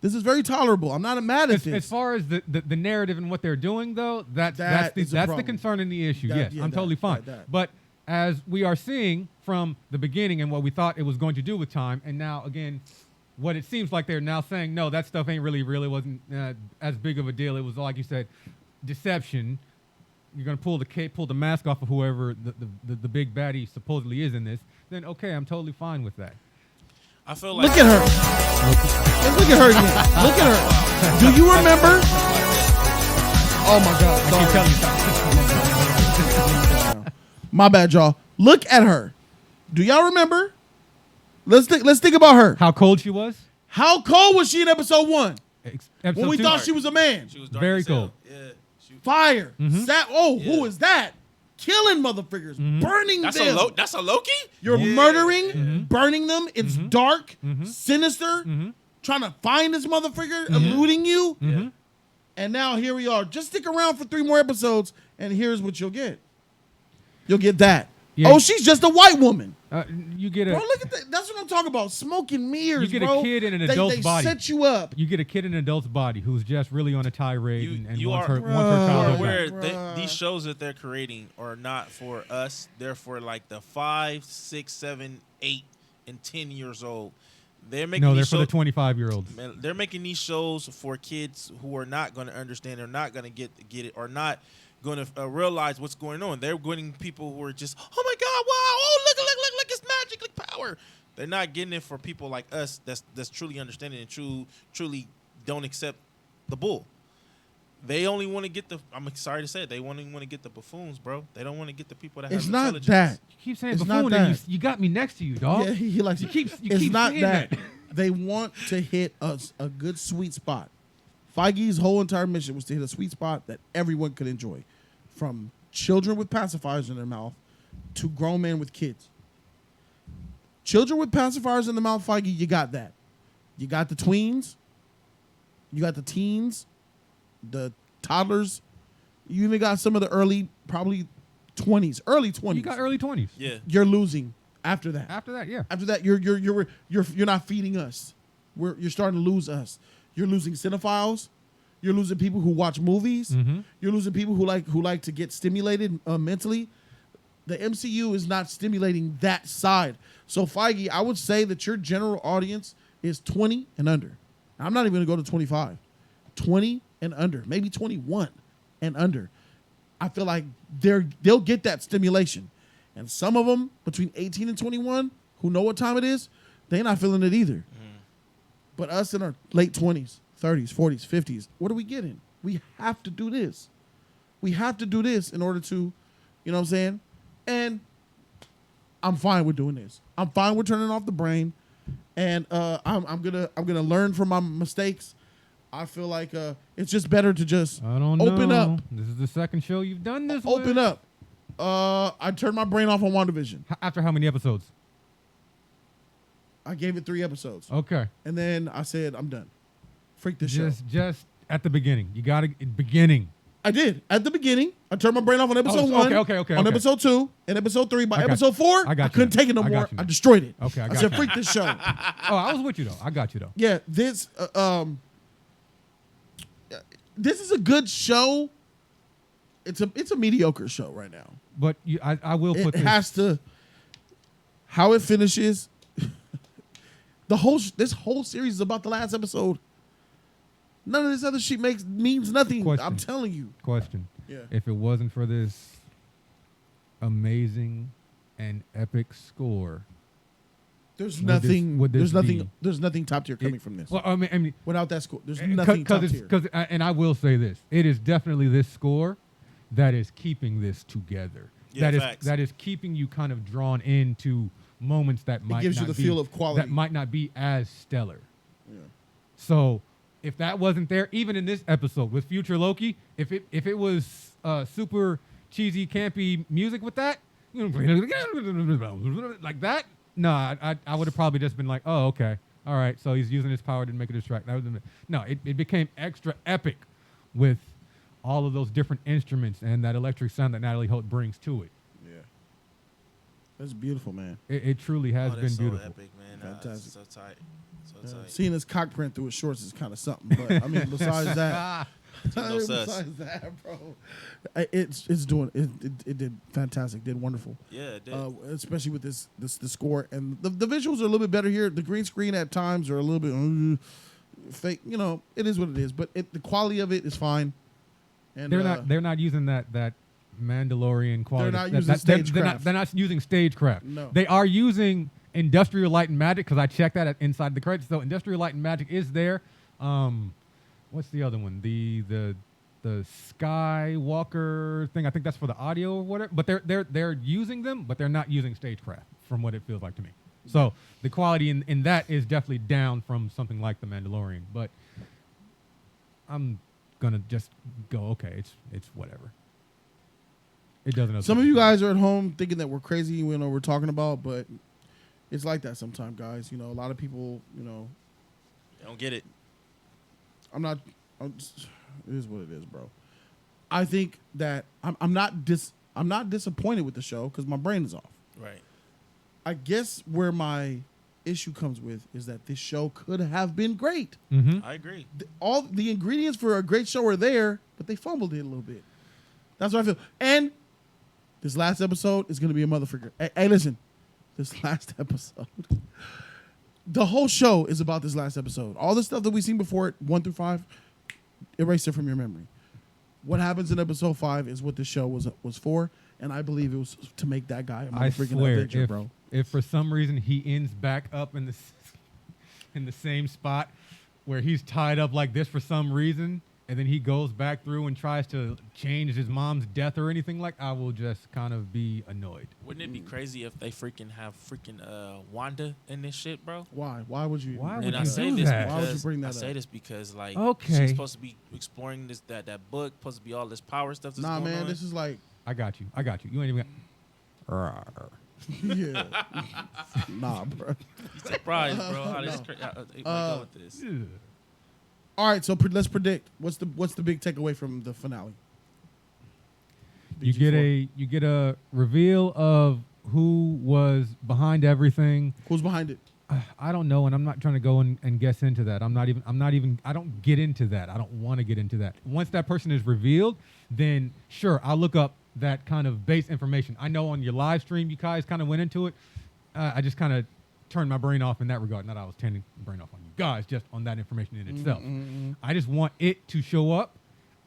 This is very tolerable. I'm not mad at this. As far as the narrative and what they're doing, though, that's the problem. concern and the issue. That- Yes, I'm totally fine. that. But as we are seeing from the beginning and what we thought it was going to do with time, and now again, what it seems like they're now saying, no, that stuff ain't really wasn't as big of a deal. It was, like you said, deception. You're gonna pull the mask off of whoever the big baddie supposedly is in this. Then okay, I'm totally fine with that. I feel like Look at her. Let's look at her again. Look at her. Do you remember? Oh my God. Sorry. My bad, y'all. Look at her. Do y'all remember? Let's think about her. How cold she was? How cold was she in episode 1? Episode When we 2? thought she was a man. she was dark Very as hell. cold. Yeah. Fire. Yeah. Who is that? Killing motherfuckers. Burning That's them. that's a Loki? You're Yeah. murdering, burning them. It's dark, sinister, trying to find this motherfucker, eluding you. Yeah. And now here we are. Just stick around for 3 more episodes, and here's what you'll get. You'll get that. Yeah. Oh, she's just a white woman. You get a Bro, look at that. That's what I'm talking about. Smoke and mirrors, You get a bro. kid in an They adult's body. set you up. you get a kid in an adult's body who's just really on a tirade and You wants are her childhood aware back. that these shows that they're creating are not for us. They're for like the 5, 6, 7, 8, and 10 years old. They're making No, they're these for the shows, 25-year-olds. man, they're making these shows for kids who are not going to understand, or not going to get it, or not going to realize what's going on. They're getting people who are just, oh my oh, look, it's magic, look, power. They're not getting it for people like us that's truly understanding and truly don't accept the bull. They only want to get I'm sorry to say it, they only want to get the buffoons, bro. They don't want to get the people that have intelligence. It's not that. You keep saying It's buffoon, not and that. you got me next to you, dog. Yeah, he likes you it. keep It's not saying that. They want to hit a good sweet spot. Feige's whole entire mission was to hit a sweet spot that everyone could enjoy, from children with pacifiers in their mouth to grown men with kids. Children with pacifiers in the mouth, Feige, you got that. You got the tweens. You got the teens, the toddlers. You even got some of the early 20s. You got early 20s. Yeah. You're losing after that. After that, yeah. After that, you're not feeding us. You're starting to lose us. You're losing cinephiles. You're losing people who watch movies. Mm-hmm. You're losing people who like to get stimulated mentally. The MCU is not stimulating that side. So Feige, I would say that your general audience is 20 and under. I'm not even going to go to 25. 20 and under, maybe 21 and under. I feel like they'll get that stimulation. And some of them between 18 and 21 who know what time it is, they're not feeling it either. But us in our late 20s, 30s, 40s, 50s, what are we getting? We have to do this. We have to do this in order to, you know what I'm saying? And I'm fine with doing this. I'm fine with turning off the brain. And I'm gonna learn from my mistakes. I feel like it's just better to just I don't open know. up. This is the second show you've done this Open with. up. I turned my brain off on WandaVision. After how many episodes? I gave it 3 episodes. Okay. And then I said, I'm done. Freak this show. Just at the beginning. You got to beginning. I did. At the beginning, I turned my brain off on episode 1. Okay. On episode 2 and episode 3. By I got episode you. 4, I got I you couldn't now. take it no I got more. you I now. destroyed it. Okay, I I got said, you. freak this show. Oh, I was with you though. I got you though. Yeah, this is a good show. It's a mediocre show right now. But I will put It this. has to. How it finishes. This whole series is about the last episode. None of this other shit means nothing. Question. I'm telling you. Question. Yeah. If it wasn't for this amazing and epic score, There's Would this- nothing. would this There's nothing. be- There's nothing top tier coming from this. well, I mean, Without that score, there's nothing top tier. and I will say this: it is definitely this score that is keeping this together. Yeah, that facts. is keeping you kind of drawn into moments that might gives you not the be, feel of quality. that might not be as stellar. Yeah. So if that wasn't there, even in this episode with Future Loki, if it was super cheesy, campy music with that, like that, no, I would have probably just been like, oh, okay, all right. So he's using his power to make a distract. No, it became extra epic with all of those different instruments and that electric sound that Natalie Holt brings to it. Yeah. That's beautiful, man. It truly has been that's beautiful. So epic, man. Fantastic. So tight. So tight. Seeing his cock print through his shorts is kind of something. But I mean, besides that, No sus. besides that, bro, it's doing it did fantastic. Did wonderful. Yeah, it did. Especially with this score, and the visuals are a little bit better here. The green screen at times are a little bit fake. You know, it is what it is. But the quality of it is fine. And They're not using that Mandalorian quality. They're not using stagecraft. They're not using stagecraft. No. They are using Industrial Light and Magic because I checked that inside the credits. So Industrial Light and Magic is there. What's the other one? The Skywalker thing. I think that's for the audio or whatever. But they're using them, but they're not using stagecraft from what it feels like to me. So the quality in that is definitely down from something like the Mandalorian. But I'm gonna just go, okay, it's whatever. It doesn't. some of you guys are at home thinking that we're crazy. We know what we're talking about, but it's like that sometimes, guys. You know, a lot of people. You know, I don't get it. it is what it is, bro. I think that I'm not disappointed with the show because my brain is off. Right. I guess where my issue comes with is that this show could have been great. Mm-hmm. I agree. All the ingredients for a great show are there, but they fumbled it a little bit. That's what I feel. And this last episode is going to be a motherfucker. Hey, listen, this last episode, the whole show is about this last episode. All the stuff that we've seen before it, 1 through 5, erase it from your memory. What happens in episode 5 is what the show was for, and I believe it was to make that guy a I freaking swear, Avenger, bro. if for some reason he ends back up in the same spot where he's tied up like this for some reason, and then he goes back through and tries to change his mom's death or anything I will just kind of be annoyed. Wouldn't it be crazy if they freaking have Wanda in this shit, bro? Why? Why would you? Why And would I you say do this that? Why would you because bring that I up? say this because like Okay. she's supposed to be exploring that book, supposed to be all this power stuff. That's Nah, going man, on. this is like, I got you. You ain't even got... yeah, nah, bro. You surprised, bro? How this No. go with this? All right, so let's predict. What's the big takeaway from the finale? You get a reveal of who was behind everything. Who's behind it? I don't know, and I'm not trying to go and guess into that. I don't get into that. I don't want to get into that. Once that person is revealed, then sure, I'll look up that kind of base information. I know on your live stream, you guys kind of went into it. I just kind of turned my brain off in that regard. Not I was turning my brain off on you guys, just on that information in itself. I just want it to show up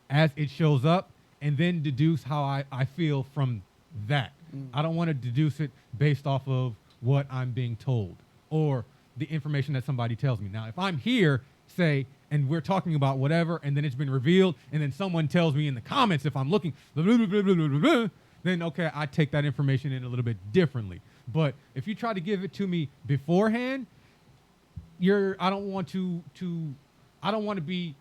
as it shows up, and then deduce how I feel from that. I don't want to deduce it based off of what I'm being told or the information that somebody tells me. Now, if I'm here, say, and we're talking about whatever, and then it's been revealed, and then someone tells me in the comments if I'm looking, blah, blah, blah, blah, blah, blah, blah, then okay, I take that information in a little bit differently. But if you try to give it to me beforehand, I don't want to be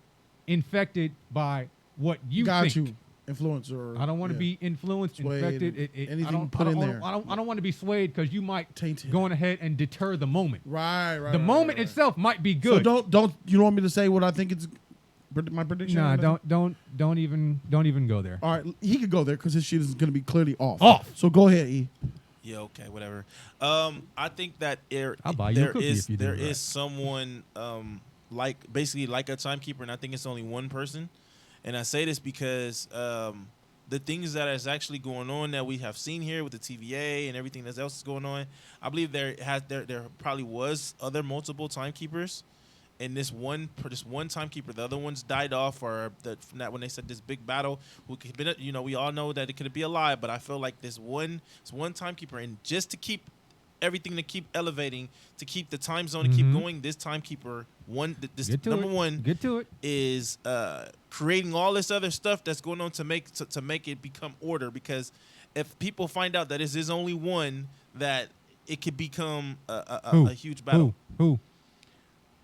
infected by what you Got think. you. Influencer. I don't want to be influenced, Swayed, infected. anything put in there. I don't want to be swayed because you might Tainted. going ahead and deter the moment. Right. The moment itself might be good. So don't you want me to say what I think it's my prediction? Nah, don't even go there. All right, he could go there because his shit is going to be clearly off. Off. So go ahead, E. Yeah, okay, whatever. I think that I'll buy you a cookie if you do there it right. is someone basically like a timekeeper, and I think it's only one person. And I say this because the things that is actually going on that we have seen here with the TVA and everything that else is going on, I believe there probably was other multiple timekeepers. And this one timekeeper, the other ones died off, or when they said this big battle, we all know that it could be a lie, but I feel like this one timekeeper, and just to keep everything to keep elevating, to keep the time zone to keep going, this timekeeper Get to it. is creating all this other stuff that's going on to make it become order. Because if people find out that this is only one, that it could become a huge battle. Who?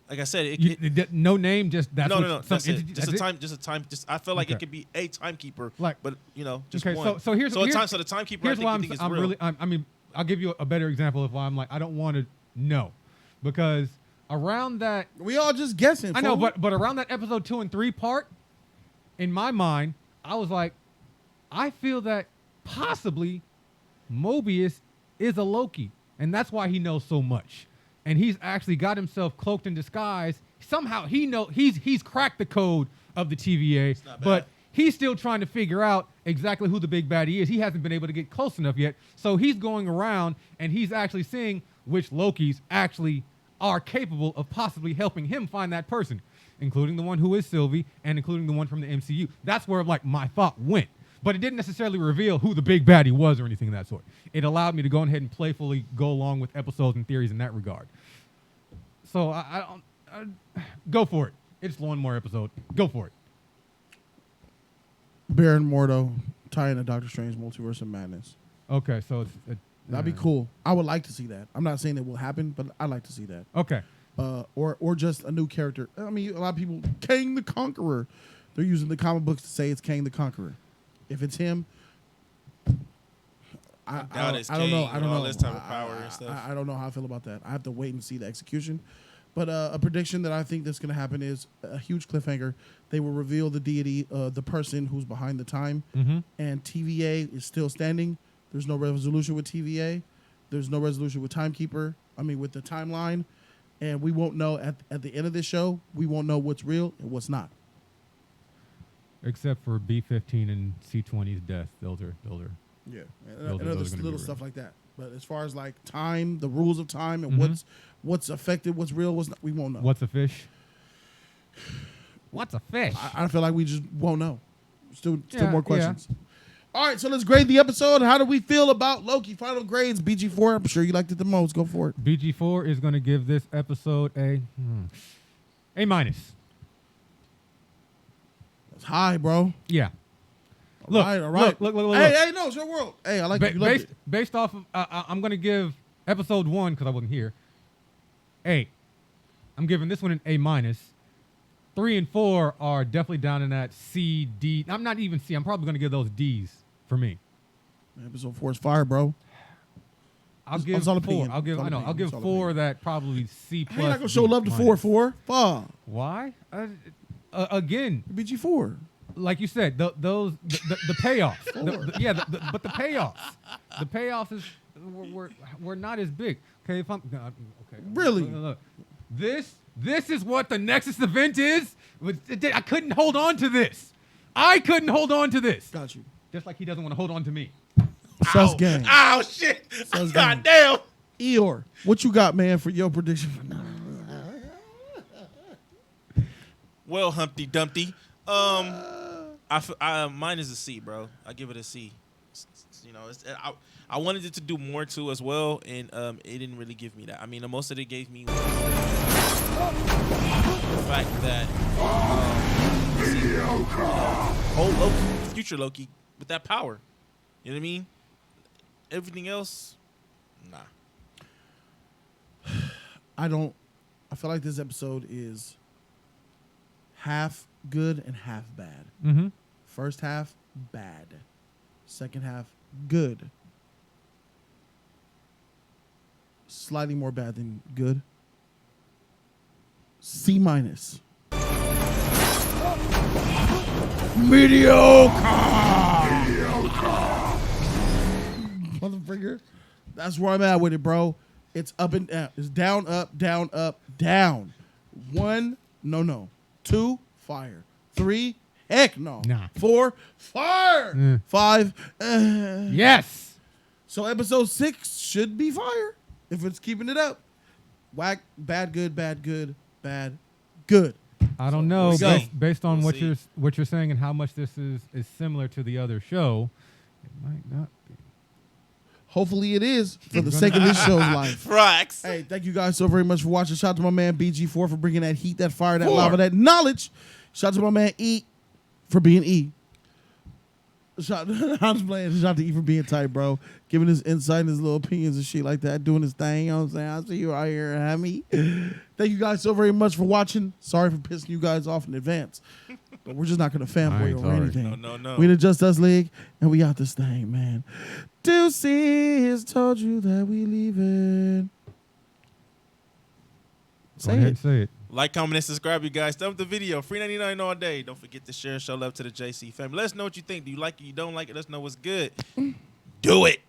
Like I said, no name, just that's no. That's it. entity, Just that's a time. Just a time. I feel like Okay. it could be a timekeeper, Like- but just okay, one. so here's the timekeeper. Here's why I think is I'm real. really. I mean, I'll give you a better example of why I'm like I don't want to know, because around that We all just guessing. I know, fool. but around that episode 2 and 3 part, in my mind, I was like, I feel that possibly Mobius is a Loki, and that's why he knows so much, and he's actually got himself cloaked in disguise. Somehow he's cracked the code of the TVA, not bad. but he's still trying to figure out exactly who the big baddie is. He hasn't been able to get close enough yet, so he's going around and he's actually seeing which Lokis actually are capable of possibly helping him find that person, including the one who is Sylvie and including the one from the MCU. That's where like my thought went. But it didn't necessarily reveal who the big baddie was or anything of that sort. It allowed me to go ahead and playfully go along with episodes and theories in that regard. So I go for it. It's one more episode. Go for it. Baron Mordo tying to Doctor Strange Multiverse of Madness. Okay, so That'd be cool. I would like to see that. I'm not saying it will happen, but I'd like to see that. Okay. Or just a new character. I mean, a lot of people, Kang the Conqueror. They're using the comic books to say it's Kang the Conqueror. If it's him, I don't know. I don't know. All this type of power and stuff. I don't know how I feel about that. I have to wait and see the execution. But a prediction that I think that's going to happen is a huge cliffhanger. They will reveal the deity, the person who's behind the time, and TVA is still standing. There's no resolution with TVA. There's no resolution with Timekeeper. I mean, with the timeline. And we won't know at the end of this show, we won't know what's real and what's not. Except for B-15 and C-20's death. Those are. Yeah. Those And are other gonna be little real. stuff like that. But as far as like time, the rules of time, and what's affected, what's real, what's not, we won't know. What's a fish? What's a fish? I feel like we just won't know. Still Yeah, more questions. All right, so let's grade the episode. How do we feel about Loki? Final grades, BG4. I'm sure you liked it the most. Go for it. BG4 is going to give this episode A minus. That's high, bro. Yeah. All right. Look. Hey, no, it's your world. Hey, I like it. You liked it. Based off of, I'm going to give episode 1, because I wasn't here, A. I'm giving this one an A minus. 3 and 4 are definitely down in that C, D. I'm not even C. I'm probably going to give those D's for me. Episode 4 is fire, bro. I'll give 4. I'll give 4 that probably C plus. You're not gonna show love to 4. Fuck. Why? Again, BG4. like you said, the payoff. But the payoffs is we're not as big. Okay, if I'm okay. Really? Look. This is what the Nexus event is. I couldn't hold on to this. Got you. Just like he doesn't want to hold on to me. Sus gang. Ow, shit. Sus God gang. damn. Eeyore, what you got, man, for your prediction? Well, Humpty Dumpty. Mine is a C, bro. I give it a C. You know, I wanted it to do more too as well, and it didn't really give me that. I mean, most of it gave me the fact that old Loki, future Loki, with that power. You know what I mean? Everything else, nah. I feel like this episode is half good and half bad. Mm-hmm. First half, bad. Second half, good. Slightly more bad than good. C minus. Motherfucker. That's where I'm at with it, bro. It's up and down. It's down, up, down, up, down. 1, no. 2, fire. 3, heck no. Nah. 4, fire. 5, Yes. So episode 6 should be fire if it's keeping it up. Whack, bad, good, bad, good, bad, good. I don't know. we'll see. Based on We'll what you're saying and how much this is similar to the other show, it might not be. Hopefully it is for the sake of this show's life. Frax. Hey, thank you guys so very much for watching. Shout out to my man BG4 for bringing that heat, that fire, that lava, that knowledge. Shout out to my man E for being E. I'm just playing. Shout out to E for being tight, bro. Giving his insight and his little opinions and shit like that. Doing his thing. You know what I'm saying? I see you out here, Hammy. Thank you guys so very much for watching. Sorry for pissing you guys off in advance. But we're just not going to fanboy over anything. No. We the Just Us League, and we out this thing, man. Deuces told you that we leaving. Go ahead and say it. Like, comment, and subscribe, you guys. Thumb up the video. Free 99 all day. Don't forget to share and show love to the JC family. Let us know what you think. Do you like it? You don't like it? Let us know what's good. Do it.